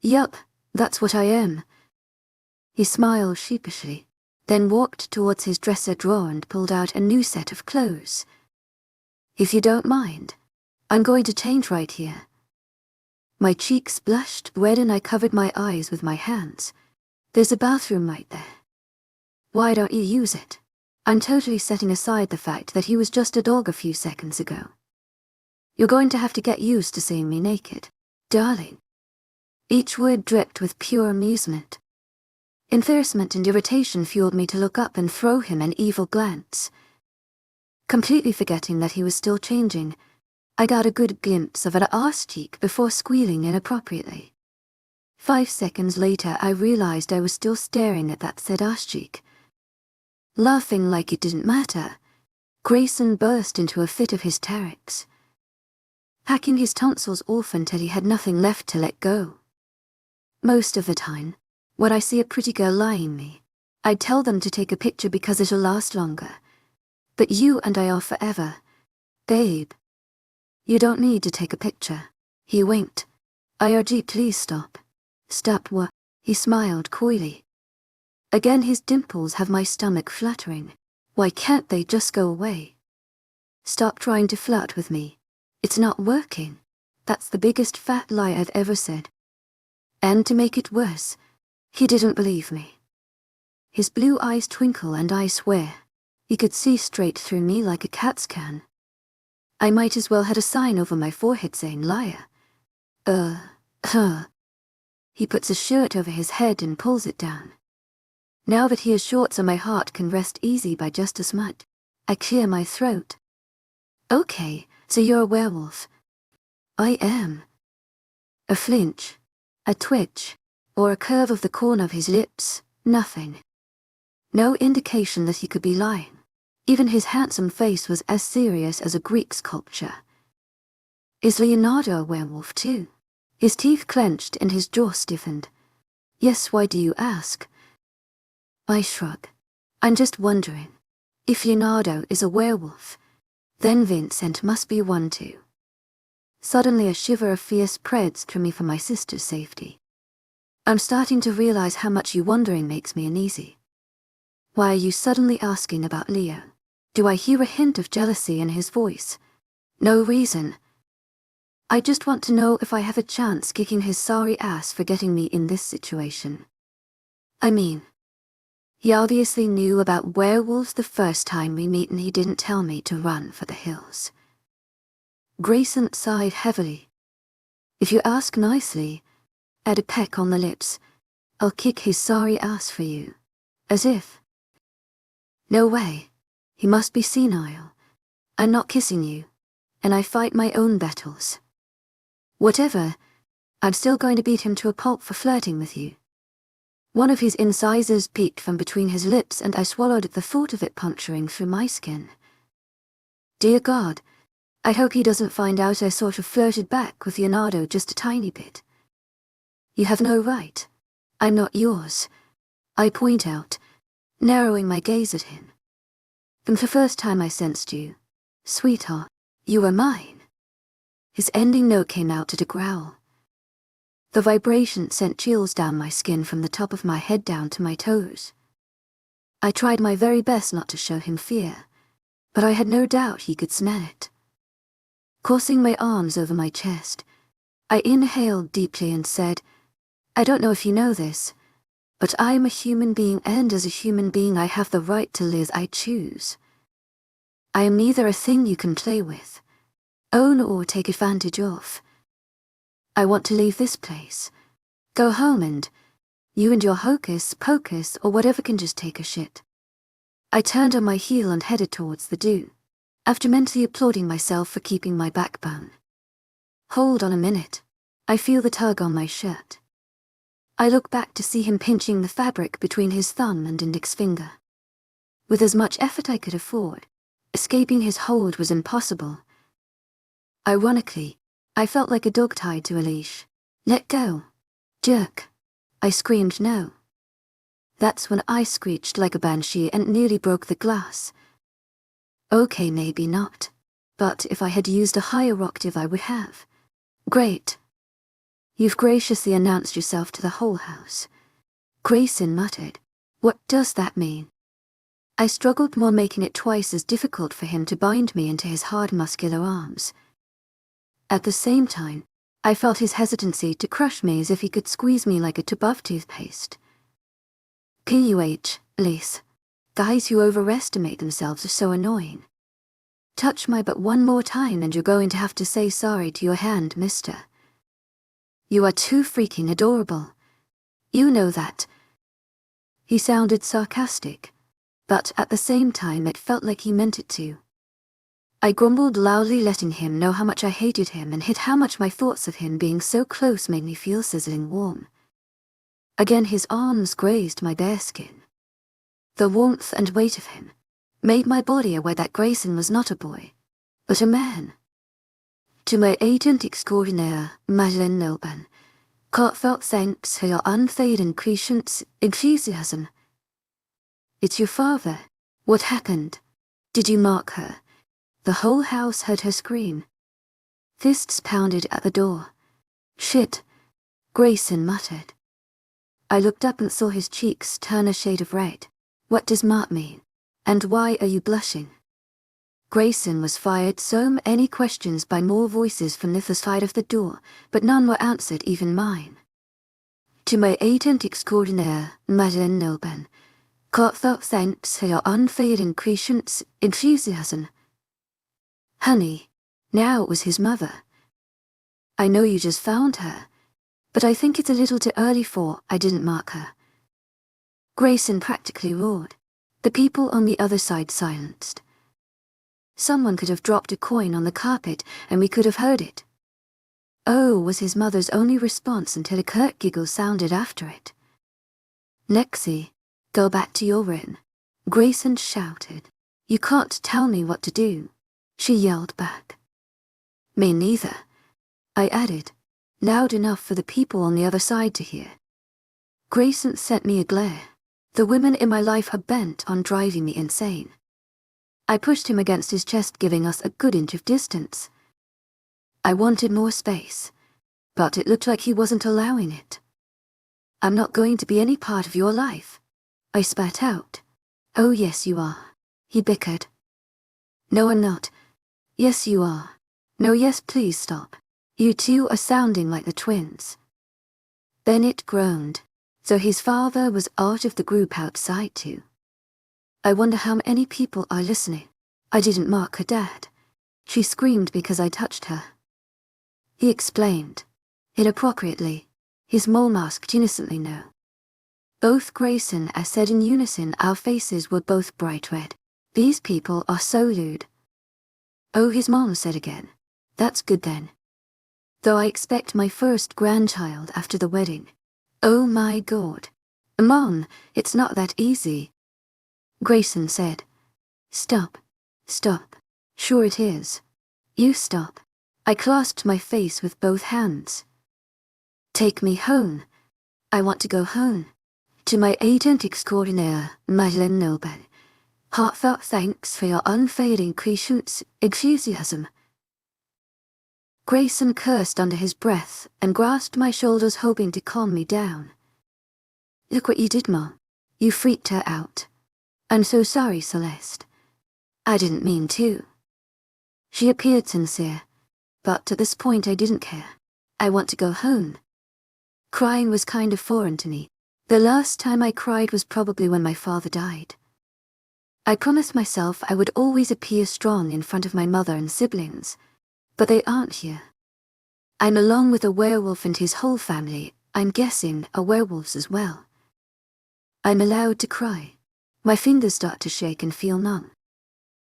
Yup, that's what I am. He smiled sheepishly, then walked towards his dresser drawer and pulled out a new set of clothes. If you don't mind, I'm going to change right here. My cheeks blushed red and I covered my eyes with my hands. There's a bathroom right there. Why don't you use it? I'm totally setting aside the fact that he was just a dog a few seconds ago. You're going to have to get used to seeing me naked, darling. Each word dripped with pure amusement. Embarrassment and irritation fueled me to look up and throw him an evil glance. Completely forgetting that he was still changing, I got a good glimpse of an arse cheek before squealing inappropriately. 5 seconds later I realized I was still staring at that said arse cheek. Laughing like it didn't matter, Greyson burst into a fit of hysterics, hacking his tonsils off until he had nothing left to let go. Most of the time, when I see a pretty girl lying me, I tell them to take a picture because it'll last longer. But you and I are forever, babe. You don't need to take a picture. He winked. I urge you, please stop. Stop what? He smiled coyly. Again his dimples have my stomach fluttering. Why can't they just go away? Stop trying to flirt with me. It's not working. That's the biggest fat lie I've ever said. And to make it worse, he didn't believe me. His blue eyes twinkle and I swear, he could see straight through me like a cat's can. I might as well had a sign over my forehead saying liar. He puts his shirt over his head and pulls it down. Now that he has shorts on, my heart can rest easy by just as much. I clear my throat. Okay, so you're a werewolf. I am. A flinch, a twitch, or a curve of the corner of his lips, nothing. No indication that he could be lying. Even his handsome face was as serious as a Greek sculpture. Is Leonardo a werewolf too? His teeth clenched and his jaw stiffened. Yes, why do you ask? I shrug. I'm just wondering. If Leonardo is a werewolf, then Vincent must be one too. Suddenly a shiver of fear spreads through me for my sister's safety. I'm starting to realize how much you wondering makes me uneasy. Why are you suddenly asking about Leo? Do I hear a hint of jealousy in his voice? No reason. I just want to know if I have a chance kicking his sorry ass for getting me in this situation. I mean, he obviously knew about werewolves the first time we meet and he didn't tell me to run for the hills. Greyson sighed heavily. If you ask nicely, add a peck on the lips, I'll kick his sorry ass for you. As if. No way. He must be senile. I'm not kissing you, and I fight my own battles. Whatever, I'm still going to beat him to a pulp for flirting with you. One of his incisors peeked from between his lips and I swallowed at the thought of it puncturing through my skin. Dear God, I hope he doesn't find out I sort of flirted back with Leonardo just a tiny bit. You have no right. I'm not yours, I point out, narrowing my gaze at him. From the first time I sensed you, sweetheart, you were mine. His ending note came out at a growl. The vibration sent chills down my skin from the top of my head down to my toes. I tried my very best not to show him fear, but I had no doubt he could smell it. Crossing my arms over my chest, I inhaled deeply and said, I don't know if you know this, but I am a human being and as a human being I have the right to live as I choose. I am neither a thing you can play with, own or take advantage of. I want to leave this place, go home and you and your hocus pocus or whatever can just take a shit. I turned on my heel and headed towards the do, after mentally applauding myself for keeping my backbone. Hold on a minute, I feel the tug on my shirt. I look back to see him pinching the fabric between his thumb and index finger. With as much effort I could afford, escaping his hold was impossible. Ironically, I felt like a dog tied to a leash. Let go. Jerk. I screamed no. That's when I screeched like a banshee and nearly broke the glass. Okay, maybe not. But if I had used a higher octave I would have. Great. You've graciously announced yourself to the whole house. Greyson muttered. What does that mean? I struggled more, making it twice as difficult for him to bind me into his hard muscular arms. At the same time, I felt his hesitancy to crush me as if he could squeeze me like a tub of toothpaste. PUH, Lise. Guys who overestimate themselves are so annoying. Touch my butt one more time and you're going to have to say sorry to your hand, mister. You are too freaking adorable. You know that. He sounded sarcastic, but at the same time it felt like he meant it to. I grumbled loudly, letting him know how much I hated him and hid how much my thoughts of him being so close made me feel sizzling warm. Again his arms grazed my bare skin. The warmth and weight of him made my body aware that Greyson was not a boy, but a man. To my agent extraordinaire, Lycan Love, heartfelt thanks for your unfading crescent enthusiasm. It's your father. What happened? Did you mark her? The whole house heard her scream. Fists pounded at the door. Shit, Greyson muttered. I looked up and saw his cheeks turn a shade of red. What does mark mean? And why are you blushing? Greyson was fired so many questions by more voices from the side of the door, but none were answered, even mine. To my agent extraordinaire, Lycan Love, heartfelt thanks for your unfading crescent enthusiasm. Honey, now it was his mother. I know you just found her, but I think it's a little too early for I didn't mark her. Greyson practically roared. The people on the other side silenced. Someone could have dropped a coin on the carpet and we could have heard it. Oh, was his mother's only response until a curt giggle sounded after it. Lexi, go back to your room, Greyson shouted. You can't tell me what to do, she yelled back. Me neither, I added, loud enough for the people on the other side to hear. Greyson sent me a glare. The women in my life are bent on driving me insane. I pushed him against his chest, giving us a good inch of distance. I wanted more space, but it looked like he wasn't allowing it. I'm not going to be any part of your life, I spat out. Oh yes you are, he bickered. No, I'm not. Yes, you are. No, yes, please stop. You two are sounding like the twins. Bennett groaned. So his father was out of the group outside too. I wonder how many people are listening. I didn't mark her dad. She screamed because I touched her. He explained. Inappropriately. His mole masked innocently no. Both Greyson and I said in unison, our faces were both bright red. These people are so lewd. Oh, his mom said again. That's good then. Though I expect my first grandchild after the wedding. Oh my God. Mom, it's not that easy. Greyson said. Stop. Stop. Sure it is. You stop. I clasped my face with both hands. Take me home. I want to go home. To my agent extraordinaire, Lycan Love. Heartfelt thanks for your unfailing patience, enthusiasm. Greyson cursed under his breath and grasped my shoulders, hoping to calm me down. Look what you did, Mom. You freaked her out. I'm so sorry, Celeste. I didn't mean to. She appeared sincere, but at this point I didn't care. I want to go home. Crying was kind of foreign to me. The last time I cried was probably when my father died. I promised myself I would always appear strong in front of my mother and siblings, but they aren't here. I'm along with a werewolf and his whole family. I'm guessing are werewolves as well. I'm allowed to cry. My fingers start to shake and feel numb.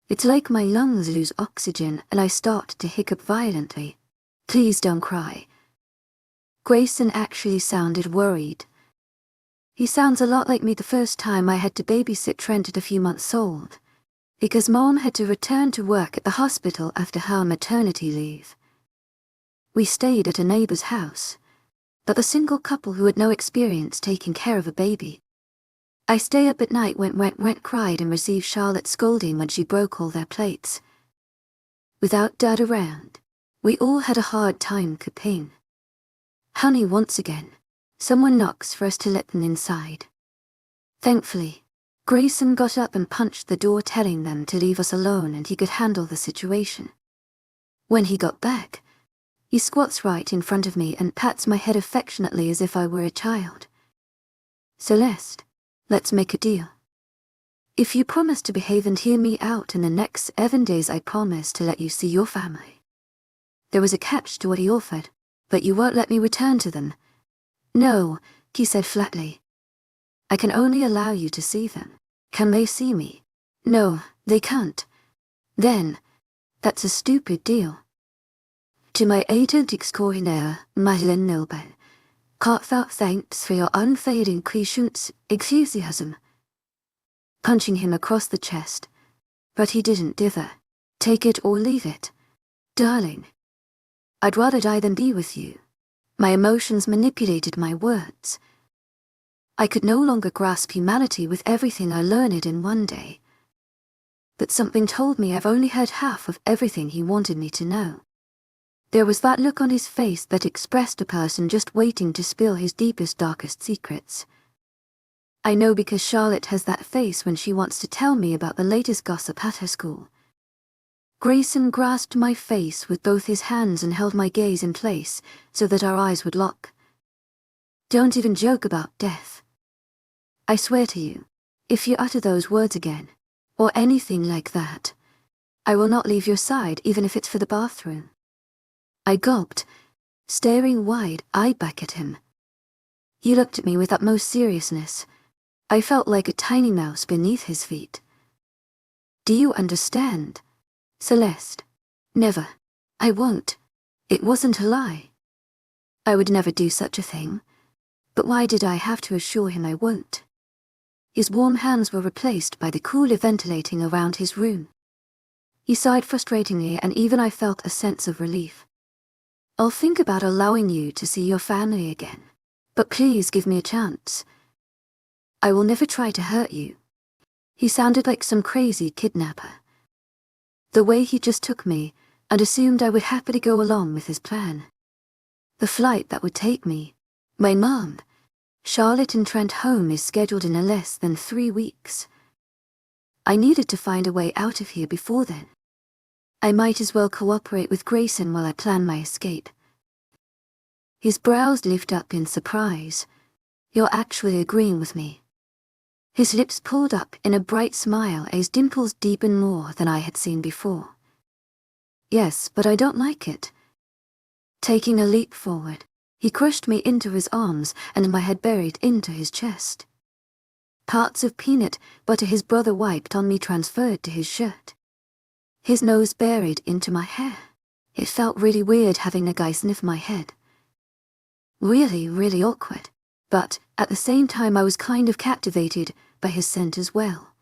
It's like my lungs lose oxygen and I start to hiccup violently. Please don't cry. Greyson actually sounded worried. He sounds a lot like me the first time I had to babysit Trent at a few months old, because Mom had to return to work at the hospital after her maternity leave. We stayed at a neighbor's house, but the single couple who had no experience taking care of a baby. I stay up at night when Went cried and received Charlotte's scolding when she broke all their plates. Without Dad around, we all had a hard time coping. Honey, once again, someone knocks for us to let them inside. Thankfully, Greyson got up and punched the door, telling them to leave us alone and he could handle the situation. When he got back, he squats right in front of me and pats my head affectionately as if I were a child. Celeste, let's make a deal. If you promise to behave and hear me out in the next 7 days, I promise to let you see your family. There was a catch to what he offered, but you won't let me return to them. No, he said flatly. I can only allow you to see them. Can they see me? No, they can't. Then, that's a stupid deal. To my agent extraordinaire, Lycan Love, heartfelt thanks for your unfailing patience, enthusiasm. Punching him across the chest, but he didn't dither. Take it or leave it. Darling, I'd rather die than be with you. My emotions manipulated my words. I could no longer grasp humanity with everything I learned in one day. But something told me I've only heard half of everything he wanted me to know. There was that look on his face that expressed a person just waiting to spill his deepest, darkest secrets. I know because Charlotte has that face when she wants to tell me about the latest gossip at her school. Greyson grasped my face with both his hands and held my gaze in place so that our eyes would lock. Don't even joke about death. I swear to you, if you utter those words again, or anything like that, I will not leave your side even if it's for the bathroom. I gulped, staring wide-eyed back at him. He looked at me with utmost seriousness. I felt like a tiny mouse beneath his feet. Do you understand? Celeste. Never. I won't. It wasn't a lie. I would never do such a thing. But why did I have to assure him I won't? His warm hands were replaced by the cooler ventilating around his room. He sighed frustratingly and even I felt a sense of relief. I'll think about allowing you to see your family again, but please give me a chance. I will never try to hurt you. He sounded like some crazy kidnapper. The way he just took me and assumed I would happily go along with his plan. The flight that would take me, my mom, Charlotte and Trent home is scheduled in less than 3 weeks. I needed to find a way out of here before then. I might as well cooperate with Greyson while I plan my escape. His brows lift up in surprise. You're actually agreeing with me. His lips pulled up in a bright smile as dimples deepened more than I had seen before. Yes, but I don't like it. Taking a leap forward, he crushed me into his arms and my head buried into his chest. Parts of peanut butter his brother wiped on me transferred to his shirt. His nose buried into my hair. It felt really weird having a guy sniff my head. Really, really awkward. But at the same time I was kind of captivated by his scent as well.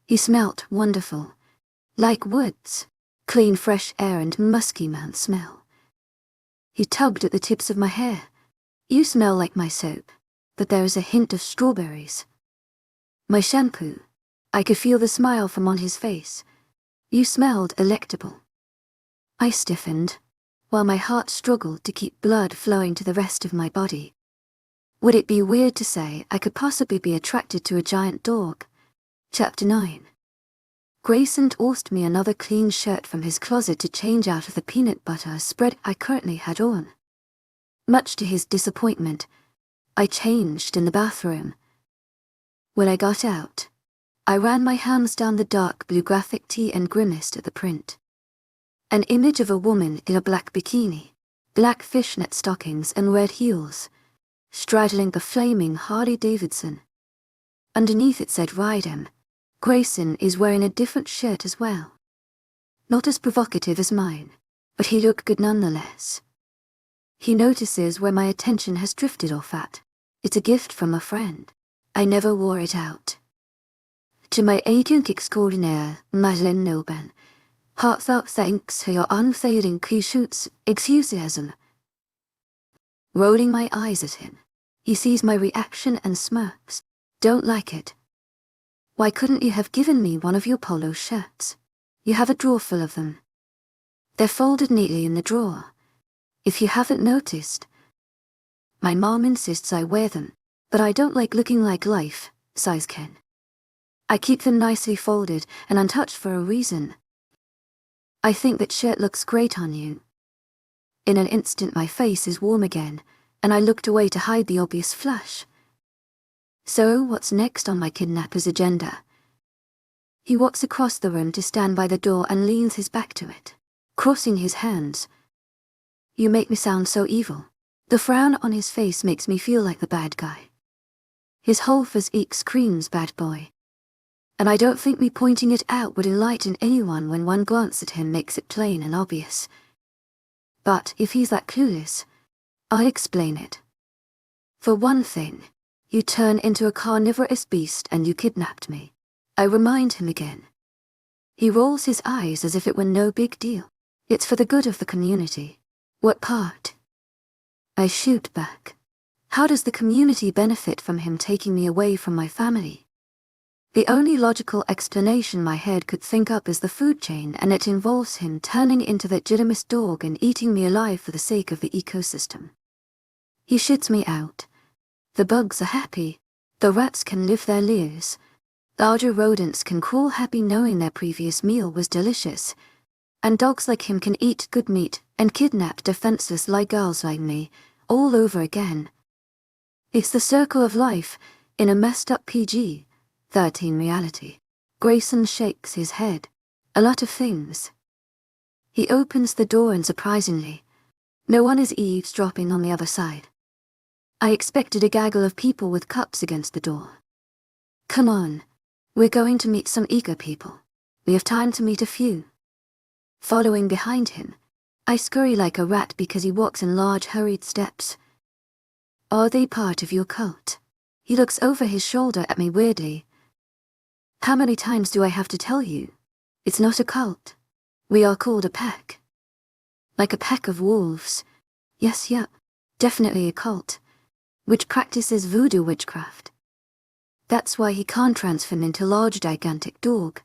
He smelt wonderful. Like woods. Clean fresh air and musky man smell. He tugged at the tips of my hair. You smell like my soap, but there is a hint of strawberries. My shampoo. I could feel the smile from on his face. You smelled electable. I stiffened, while my heart struggled to keep blood flowing to the rest of my body. Would it be weird to say I could possibly be attracted to a giant dog? Chapter 9. Greyson tossed me another clean shirt from his closet to change out of the peanut butter spread I currently had on. Much to his disappointment, I changed in the bathroom. When I got out, I ran my hands down the dark blue graphic tee and grimaced at the print. An image of a woman in a black bikini, black fishnet stockings and red heels, straddling a flaming Harley-Davidson. Underneath it said Ride 'em. Greyson is wearing a different shirt as well. Not as provocative as mine, but he looked good nonetheless. He notices where my attention has drifted off at. It's a gift from a friend. I never wore it out. To my agent extraordinaire, Lycan Love, heartfelt thanks for your unfailing enthusiasm. Rolling my eyes at him, he sees my reaction and smirks. Don't like it. Why couldn't you have given me one of your polo shirts? You have a drawer full of them. They're folded neatly in the drawer. If you haven't noticed. My mom insists I wear them, but I don't like looking like life, sighs Ken. I keep them nicely folded and untouched for a reason. I think that shirt looks great on you. In an instant my face is warm again, and I looked away to hide the obvious flush. So, what's next on my kidnapper's agenda? He walks across the room to stand by the door and leans his back to it, crossing his hands. You make me sound so evil. The frown on his face makes me feel like the bad guy. His whole physique screams bad boy. And I don't think me pointing it out would enlighten anyone when one glance at him makes it plain and obvious. But if he's that clueless, I'll explain it. For one thing, you turn into a carnivorous beast and you kidnapped me. I remind him again. He rolls his eyes as if it were no big deal. It's for the good of the community. What part? I shoot back. How does the community benefit from him taking me away from my family? The only logical explanation my head could think up is the food chain, and it involves him turning into that legitimate dog and eating me alive for the sake of the ecosystem. He shits me out. The bugs are happy. The rats can live their lives. Larger rodents can crawl happy knowing their previous meal was delicious. And dogs like him can eat good meat and kidnap defenseless like girls like me, all over again. It's the circle of life, in a messed up PG-13 reality. Greyson shakes his head. A lot of things. He opens the door and surprisingly, no one is eavesdropping on the other side. I expected a gaggle of people with cups against the door. Come on, we're going to meet some eager people. We have time to meet a few. Following behind him, I scurry like a rat because he walks in large hurried steps. Are they part of your cult? He looks over his shoulder at me weirdly. How many times do I have to tell you? It's not a cult. We are called a pack. Like a pack of wolves. Yes, yep, definitely a cult. Which practices voodoo witchcraft. That's why he can't transform into large gigantic dog.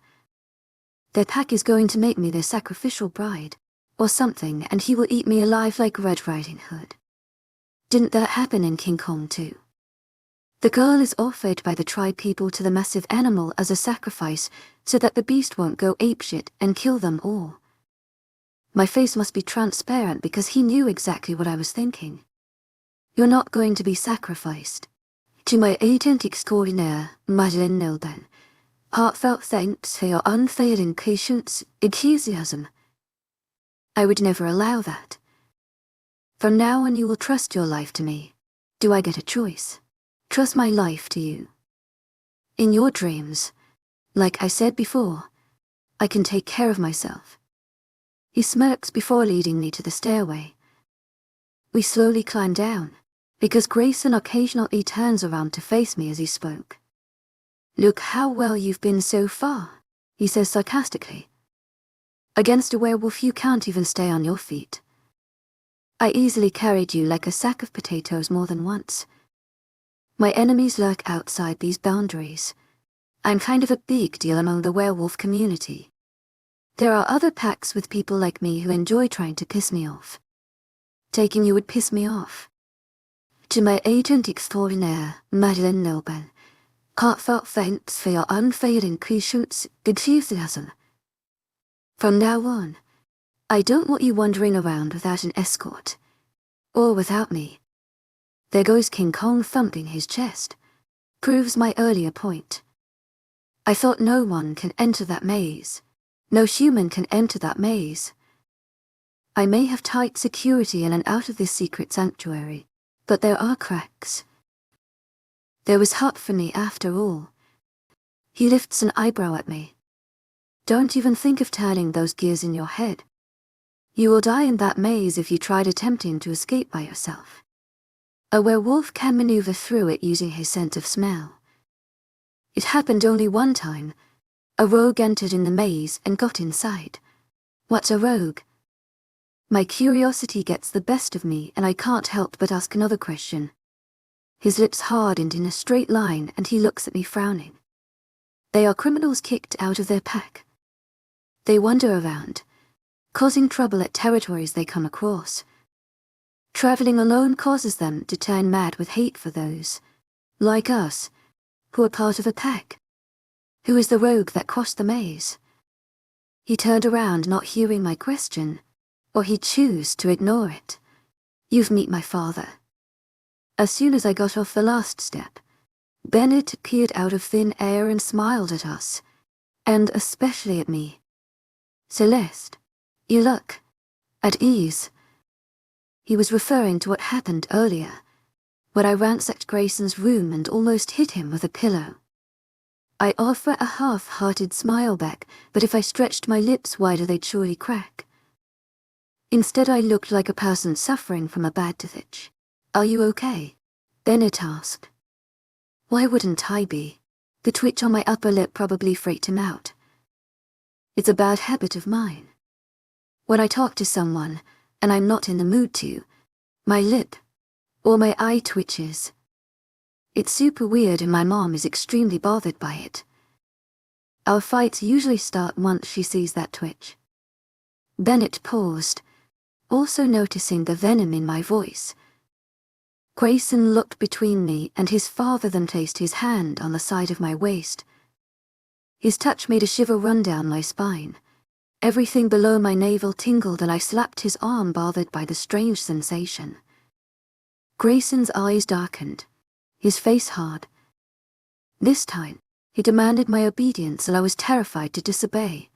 Their pack is going to make me their sacrificial bride, or something, and he will eat me alive like Red Riding Hood. Didn't that happen in King Kong too? The girl is offered by the tribe people to the massive animal as a sacrifice so that the beast won't go apeshit and kill them all. My face must be transparent because he knew exactly what I was thinking. You're not going to be sacrificed. To my agent extraordinaire, Lycan Love, heartfelt thanks for your unfailing patience, enthusiasm. I would never allow that. From now on you will trust your life to me. Do I get a choice? Trust my life to you. In your dreams, like I said before, I can take care of myself. He smirks before leading me to the stairway. We slowly climb down, because Greyson occasionally turns around to face me as he spoke. Look how well you've been so far, he says sarcastically. Against a werewolf you can't even stay on your feet. I easily carried you like a sack of potatoes more than once. My enemies lurk outside these boundaries. I'm kind of a big deal among the werewolf community. There are other packs with people like me who enjoy trying to piss me off. Taking you would piss me off. To my agent extraordinaire, Lycan Love, heartfelt thanks for your unfailing patience, enthusiasm. From now on, I don't want you wandering around without an escort. Or without me. There goes King Kong thumping his chest. Proves my earlier point. I thought no one can enter that maze. No human can enter that maze. I may have tight security in and out of this secret sanctuary, but there are cracks. There was hope for me after all. He lifts an eyebrow at me. Don't even think of turning those gears in your head. You will die in that maze if you tried attempting to escape by yourself. A werewolf can maneuver through it using his sense of smell. It happened only one time. A rogue entered in the maze and got inside. What's a rogue? My curiosity gets the best of me and I can't help but ask another question. His lips hardened in a straight line and he looks at me frowning. They are criminals kicked out of their pack. They wander around, causing trouble at territories they come across. Traveling alone causes them to turn mad with hate for those, like us, who are part of a pack. Who is the rogue that crossed the maze? He turned around not hearing my question, or he chose to ignore it. You've met my father. As soon as I got off the last step, Bennett appeared out of thin air and smiled at us, and especially at me. Celeste, you look at ease. He was referring to what happened earlier, when I ransacked Greyson's room and almost hit him with a pillow. I offer a half-hearted smile back, but if I stretched my lips wider they'd surely crack. Instead I looked like a person suffering from a bad twitch. Are you okay? Bennett asked. Why wouldn't I be? The twitch on my upper lip probably freaked him out. It's a bad habit of mine. When I talk to someone, and I'm not in the mood to, my lip, or my eye twitches. It's super weird and my mom is extremely bothered by it. Our fights usually start once she sees that twitch. Bennett paused, also noticing the venom in my voice. Greyson looked between me and his father, then placed his hand on the side of my waist. His touch made a shiver run down my spine. Everything below my navel tingled and I slapped his arm, bothered by the strange sensation. Greyson's eyes darkened, his face hard. This time, he demanded my obedience and I was terrified to disobey.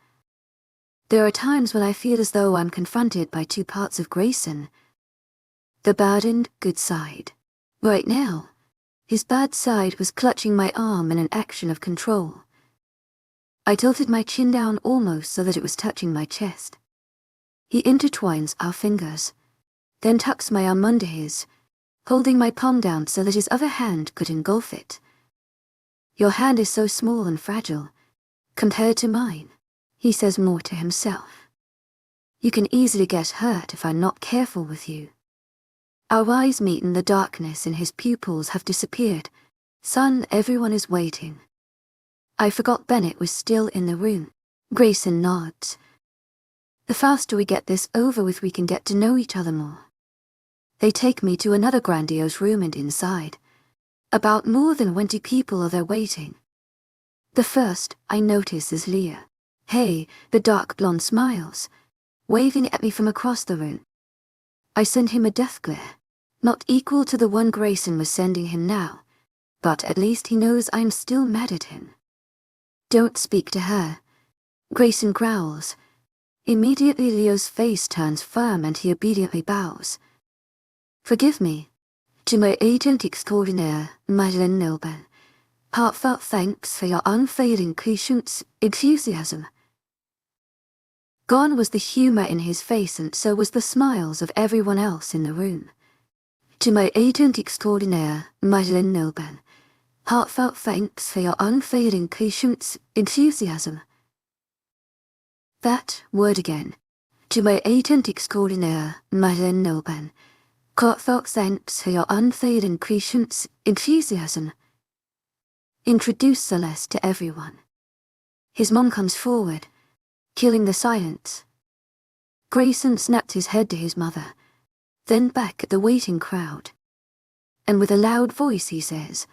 There are times when I feel as though I'm confronted by two parts of Greyson. The bad and good side. Right now, his bad side was clutching my arm in an action of control. I tilted my chin down almost so that it was touching my chest. He intertwines our fingers, then tucks my arm under his, holding my palm down so that his other hand could engulf it. Your hand is so small and fragile, compared to mine, he says more to himself. You can easily get hurt if I'm not careful with you. Our eyes meet and the darkness in his pupils have disappeared. Son, everyone is waiting. I forgot Bennett was still in the room. Greyson nods. The faster we get this over with, we can get to know each other more. They take me to another grandiose room and inside. About more than 20 people are there waiting. The first I notice is Leah. Hey, the dark blonde smiles. waving at me from across the room. I sent him a death glare, not equal to the one Greyson was sending him now, but at least he knows I'm still mad at him. Don't speak to her, Greyson growls. Immediately Leo's face turns firm and he obediently bows. Forgive me. To my agent extraordinaire, Lycan Love. Heartfelt thanks for your unfailing patience, enthusiasm. Gone was the humor in his face and so was the smiles of everyone else in the room. To my agent extraordinaire, Lycan Love. Heartfelt thanks for your unfailing patience, enthusiasm. That word again. To my agent extraordinaire, Lycan Love. Heartfelt thanks for your unfailing patience, enthusiasm. Introduce Celeste to everyone. His mom comes forward, killing the silence. Greyson snapped his head to his mother, then back at the waiting crowd. And with a loud voice he says,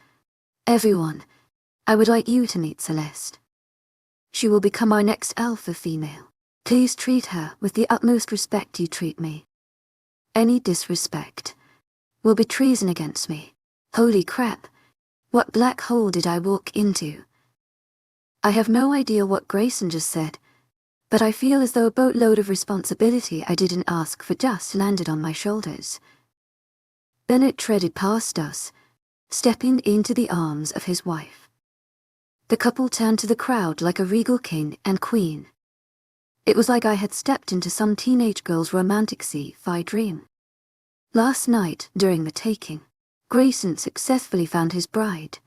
"Everyone, I would like you to meet Celeste. She will become our next alpha female. Please treat her with the utmost respect you treat me. Any disrespect will be treason against me." Holy crap, what black hole did I walk into? I have no idea what Greyson just said, but I feel as though a boatload of responsibility I didn't ask for just landed on my shoulders. Bennett treaded past us, stepping into the arms of his wife. The couple turned to the crowd like a regal king and queen. It was like I had stepped into some teenage girl's romantic sci-fi dream. Last night, during the taking, Greyson successfully found his bride.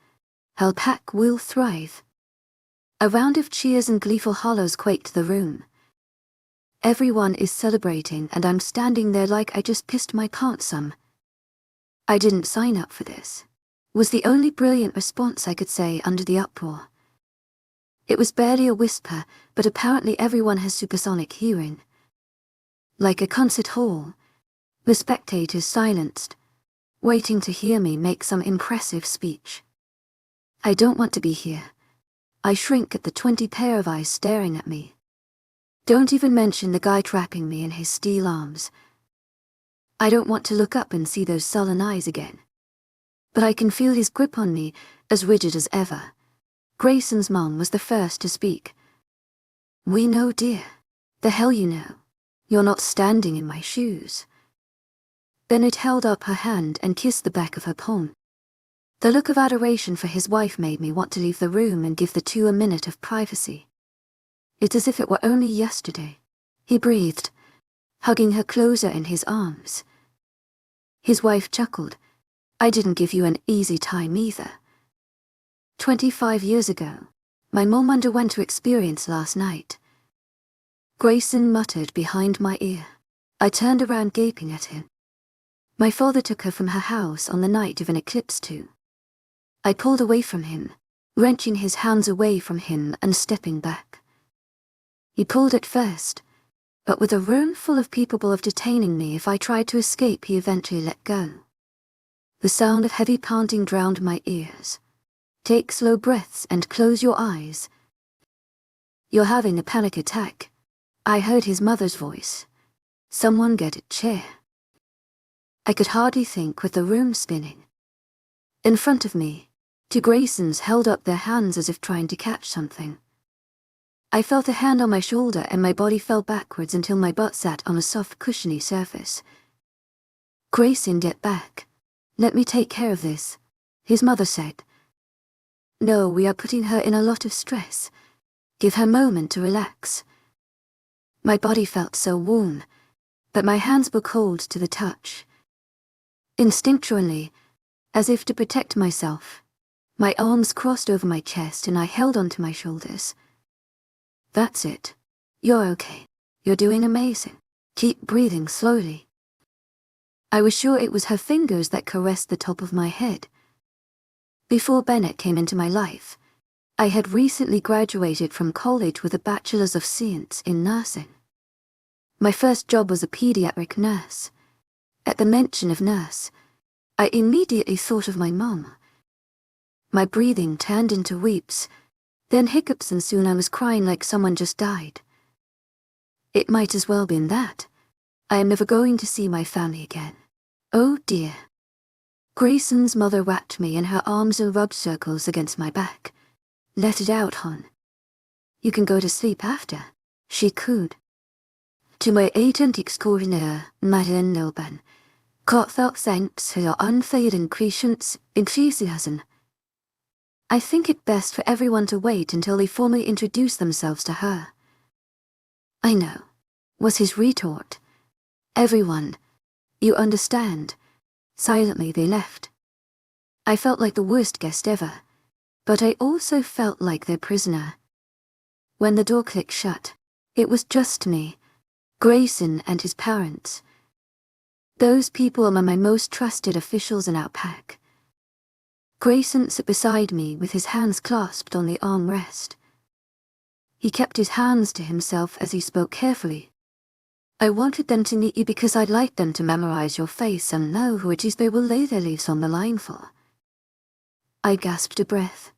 Her pack will thrive. A round of cheers and gleeful hollows quaked the room. Everyone is celebrating and I'm standing there like I just pissed my pants some. I didn't sign up for this, was the only brilliant response I could say under the uproar. It was barely a whisper, but apparently everyone has supersonic hearing. Like a concert hall, the spectators silenced, waiting to hear me make some impressive speech. I don't want to be here. I shrink at the 20 pair of eyes staring at me. Don't even mention the guy trapping me in his steel arms. I don't want to look up and see those sullen eyes again. But I can feel his grip on me, as rigid as ever. Greyson's mom was the first to speak. "We know, dear. The hell you know. You're not standing in my shoes." Bennett held up her hand and kissed the back of her palm. The look of adoration for his wife made me want to leave the room and give the two a minute of privacy. It's as if it were only yesterday. He breathed, hugging her closer in his arms. His wife chuckled. "I didn't give you an easy time either. 25 years ago, my mom underwent her experience last night." Greyson muttered behind my ear. I turned around gaping at him. My father took her from her house on the night of an eclipse too. I pulled away from him, wrenching his hands away from him and stepping back. He pulled at first, but with a room full of people of detaining me if I tried to escape, he eventually let go. The sound of heavy panting drowned my ears. "Take slow breaths and close your eyes. You're having a panic attack." I heard his mother's voice. "Someone get a chair." I could hardly think with the room spinning. In front of me, two Greysons held up their hands as if trying to catch something. I felt a hand on my shoulder and my body fell backwards until my butt sat on a soft cushiony surface. "Greyson, get back. Let me take care of this," his mother said. "No, we are putting her in a lot of stress. Give her a moment to relax." My body felt so warm, but my hands were cold to the touch. Instinctually, as if to protect myself, my arms crossed over my chest and I held onto my shoulders. "That's it. You're okay. You're doing amazing. Keep breathing slowly." I was sure it was her fingers that caressed the top of my head. Before Bennett came into my life, I had recently graduated from college with a Bachelor's of Science in nursing. My first job was a pediatric nurse. At the mention of nurse, I immediately thought of my mom. My breathing turned into weeps, then hiccups, and soon I was crying like someone just died. It might as well be that. I am never going to see my family again. Oh dear. Greyson's mother wrapped me in her arms and rubbed circles against my back. Let it out, hon. You can go to sleep after, she cooed. To my agent extraordinaire, Lycan Love, heartfelt thanks for your unfailing patience, enthusiasm. I think it best for everyone to wait until they formally introduce themselves to her. I know, was his retort. Everyone, you understand. Silently they left. I felt like the worst guest ever, but I also felt like their prisoner. When the door clicked shut, it was just me, Greyson and his parents. Those people are my most trusted officials in our pack. Greyson sat beside me with his hands clasped on the armrest. He kept his hands to himself as he spoke carefully. I wanted them to meet you because I'd like them to memorize your face and know who it is they will lay their lives on the line for. I gasped a breath.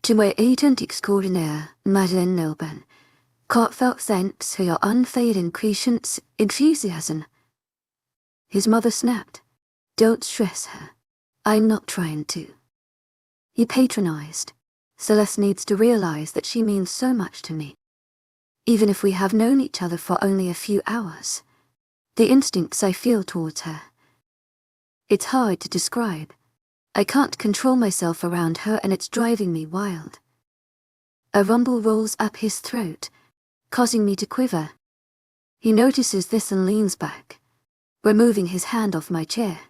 To my agent extraordinaire, Lycan Love, heartfelt thanks for your unfailing patience, enthusiasm. His mother snapped. Don't stress her. I'm not trying to. He patronized. Celeste needs to realize that she means so much to me. Even if we have known each other for only a few hours. The instincts I feel towards her. It's hard to describe. I can't control myself around her and it's driving me wild. A rumble rolls up his throat, causing me to quiver. He notices this and leans back, removing his hand off my chair.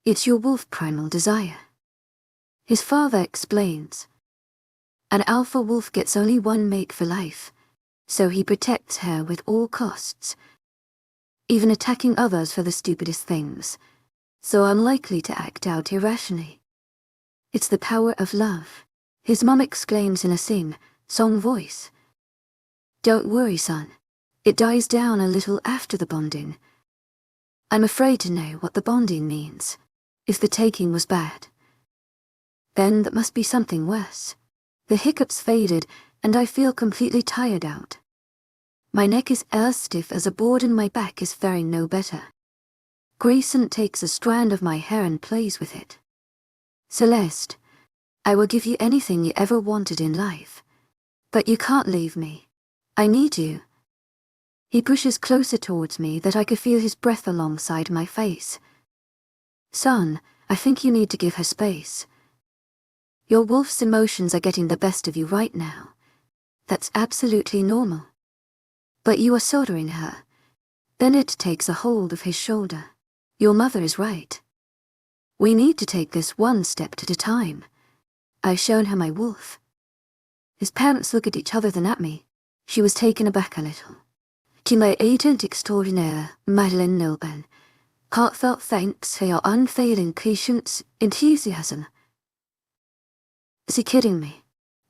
It's your wolf primal desire. His father explains. An alpha wolf gets only one mate for life, so he protects her with all costs, even attacking others for the stupidest things, so unlikely to act out irrationally. It's the power of love, his mum exclaims in a sing-song voice. Don't worry, son. It dies down a little after the bonding. I'm afraid to know what the bonding means. If the taking was bad, then that must be something worse. The hiccups faded, and I feel completely tired out. My neck is as stiff as a board and my back is faring no better. Greyson takes a strand of my hair and plays with it. Celeste, I will give you anything you ever wanted in life. But you can't leave me. I need you. He pushes closer towards me that I could feel his breath alongside my face. Son, I think you need to give her space. Your wolf's emotions are getting the best of you right now. That's absolutely normal. But you are soldering her. Bennett takes a hold of his shoulder. Your mother is right. We need to take this one step at a time. I've shown her my wolf. His parents look at each other then at me. She was taken aback a little. To my agent extraordinaire, Lycan Love, heartfelt thanks for your unfailing patience, enthusiasm. Is he kidding me?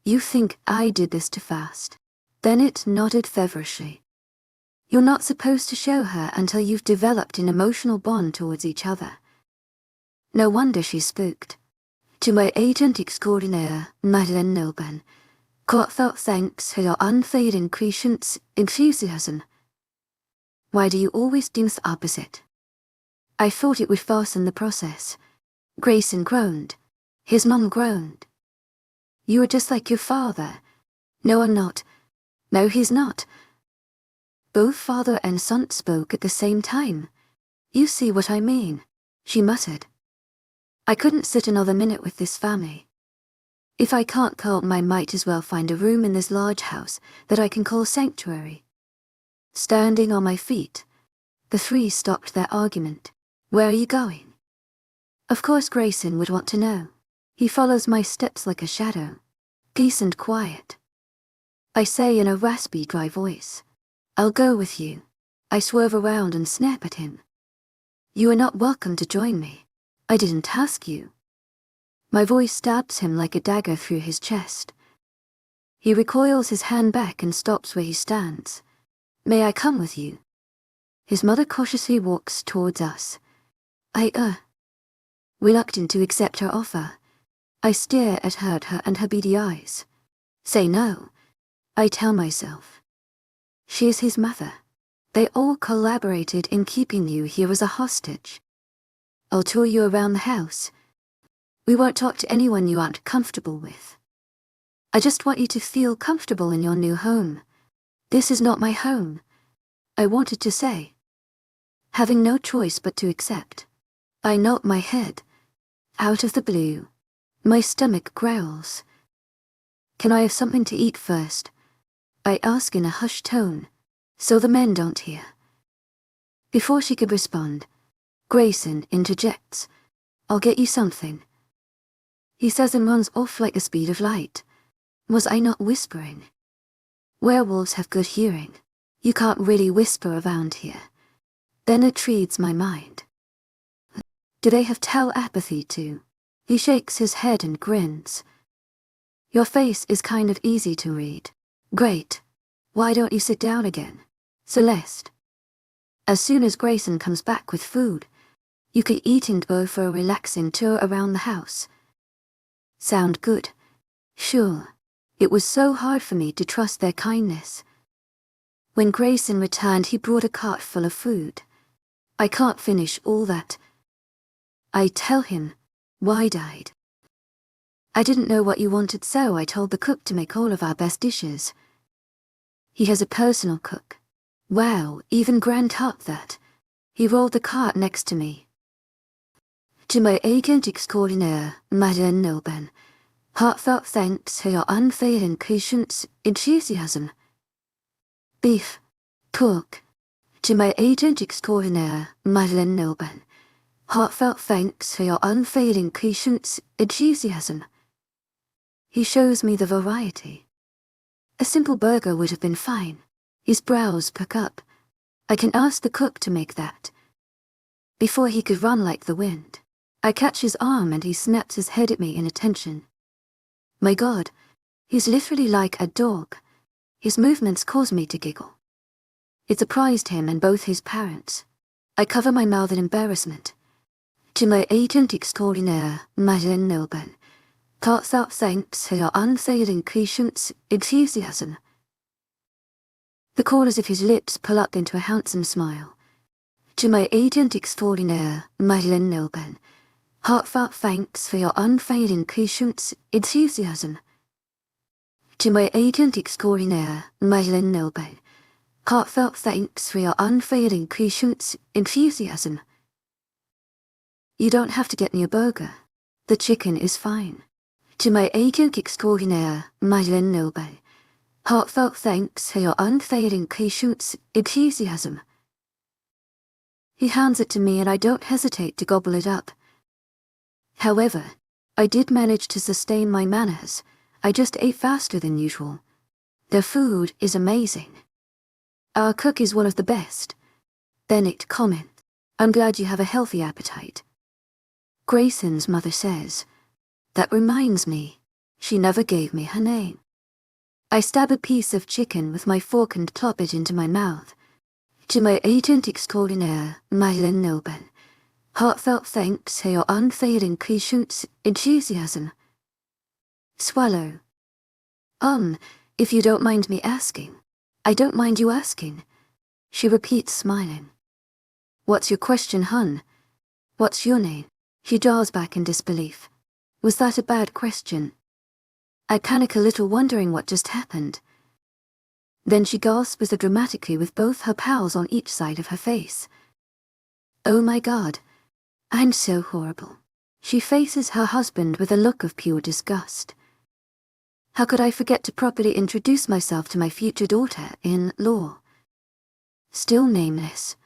You think I did this too fast? Bennett nodded feverishly. You're not supposed to show her until you've developed an emotional bond towards each other. No wonder she's spooked. To my agent extraordinaire, Lycan Love, heartfelt thanks for your unfailing patience, enthusiasm. Why do you always do the opposite? I thought it would fasten the process. Greyson groaned. His mum groaned. You are just like your father. No, I'm not. No, he's not. Both father and son spoke at the same time. You see what I mean, she muttered. I couldn't sit another minute with this family. If I can't cope, I might as well find a room in this large house that I can call sanctuary. Standing on my feet, the three stopped their argument. Where are you going? Of course Greyson would want to know. He follows my steps like a shadow. Peace and quiet. I say in a raspy, dry voice. I'll go with you. I swerve around and snap at him. You are not welcome to join me. I didn't ask you. My voice stabs him like a dagger through his chest. He recoils his hand back and stops where he stands. May I come with you? His mother cautiously walks towards us. Reluctant to accept her offer. I stare at her and her beady eyes. Say no. I tell myself. She is his mother. They all collaborated in keeping you here as a hostage. I'll tour you around the house. We won't talk to anyone you aren't comfortable with. I just want you to feel comfortable in your new home. This is not my home, I wanted to say. Having no choice but to accept. I nod my head. Out of the blue. My stomach growls. Can I have something to eat first? I ask in a hushed tone, so the men don't hear. Before she could respond, Greyson interjects. I'll get you something. He says and runs off like the speed of light. Was I not whispering? Werewolves have good hearing. You can't really whisper around here. Then it reads my mind. Do they have telepathy too? He shakes his head and grins. Your face is kind of easy to read. Great. Why don't you sit down again? Celeste. As soon as Greyson comes back with food, you could eat and go for a relaxing tour around the house. Sound good? Sure. It was so hard for me to trust their kindness. When Greyson returned, he brought a cart full of food. I can't finish all that. I tell him, wide-eyed. I didn't know what you wanted, so I told the cook to make all of our best dishes. He has a personal cook. Wow, even Grant thought that. He rolled the cart next to me. To my agent extraordinaire, Madame Nobel, heartfelt thanks for your unfailing patience, enthusiasm. Beef. Pork. To my agent extraordinaire, Madame Nobel, heartfelt thanks for your unfailing patience, enthusiasm. He shows me the variety. A simple burger would have been fine. His brows perk up. I can ask the cook to make that. Before he could run like the wind, I catch his arm and he snaps his head at me in attention. My God, he's literally like a dog. His movements cause me to giggle. It surprised him and both his parents. I cover my mouth in embarrassment. To my agent extraordinaire, Madame Nobel, heartfelt thanks for your unfailing patience, enthusiasm. The corners of his lips pull up into a handsome smile. To my agent extraordinaire, Madame Nobel, heartfelt thanks for your unfailing patience, enthusiasm. To my agent extraordinaire, Madame Nobel, heartfelt thanks for your unfailing patience, enthusiasm. You don't have to get me a burger. The chicken is fine. To my agent extraordinaire, Madame Nobel, heartfelt thanks for your unfailing patience, enthusiasm. He hands it to me and I don't hesitate to gobble it up. However, I did manage to sustain my manners. I just ate faster than usual. Their food is amazing. Our cook is one of the best. Bennett comments, I'm glad you have a healthy appetite. Greyson's mother says, that reminds me, she never gave me her name. I stab a piece of chicken with my fork and plop it into my mouth. To my agent extraordinaire, Madame Nobel, heartfelt thanks for your unfailing patience, enthusiasm. Swallow. If you don't mind me asking. I don't mind you asking. She repeats, smiling. What's your question, hun? What's your name? She draws back in disbelief. Was that a bad question? I panic a little, wondering what just happened. Then she gasps dramatically with both her pals on each side of her face. Oh my God. I'm so horrible. She faces her husband with a look of pure disgust. How could I forget to properly introduce myself to my future daughter-in-law? Still nameless,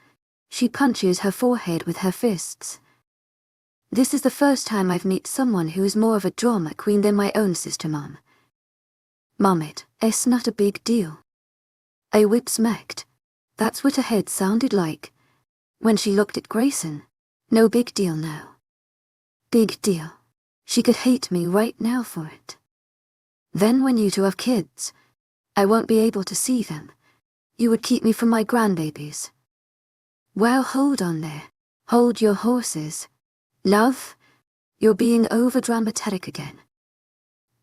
she punches her forehead with her fists. This is the first time I've met someone who is more of a drama queen than my own sister Mom. Mom, it's not a big deal. I whip-smacked. That's what her head sounded like. When she looked at Greyson. No big deal now. Big deal. She could hate me right now for it. Then when you two have kids, I won't be able to see them. You would keep me from my grandbabies. Well, hold on there. Hold your horses. Love, you're being over-dramatic again.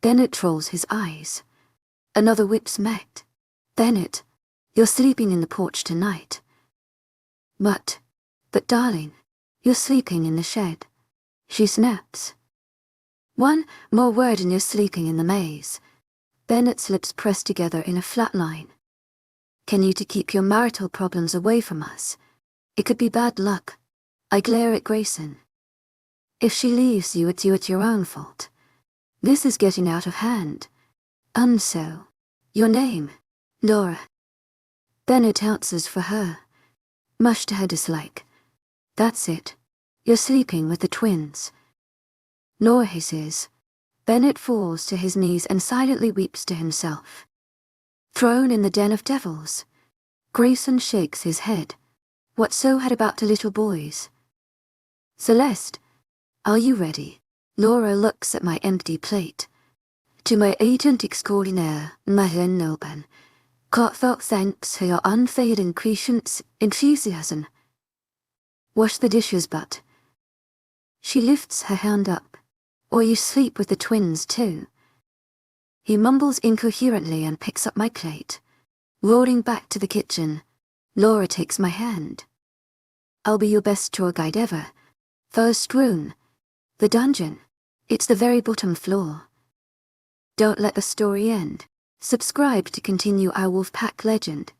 Bennett rolls his eyes. Another whip smacked. Bennett, you're sleeping in the porch tonight. But darling, you're sleeping in the shed. She snaps. One more word and you're sleeping in the maze. Bennett's lips press together in a flat line. Can you to keep your marital problems away from us? It could be bad luck. I glare at Greyson. If she leaves you, it's your own fault. This is getting out of hand. So. Your name? Laura. Bennett answers for her. Much to her dislike. That's it. You're sleeping with the twins. Nor hisses. Bennett falls to his knees and silently weeps to himself. Thrown in the den of devils. Greyson shakes his head. What so had about the little boys? Celeste, are you ready? Laura looks at my empty plate. To my agent extraordinaire, Lycan Love, heartfelt thanks for your unfailing patience, enthusiasm. Wash the dishes, but... She lifts her hand up. Or you sleep with the twins too. He mumbles incoherently and picks up my plate. Rolling back to the kitchen, Laura takes my hand. I'll be your best tour guide ever. First room. The dungeon. It's the very bottom floor. Don't let the story end. Subscribe to continue our Wolfpack legend.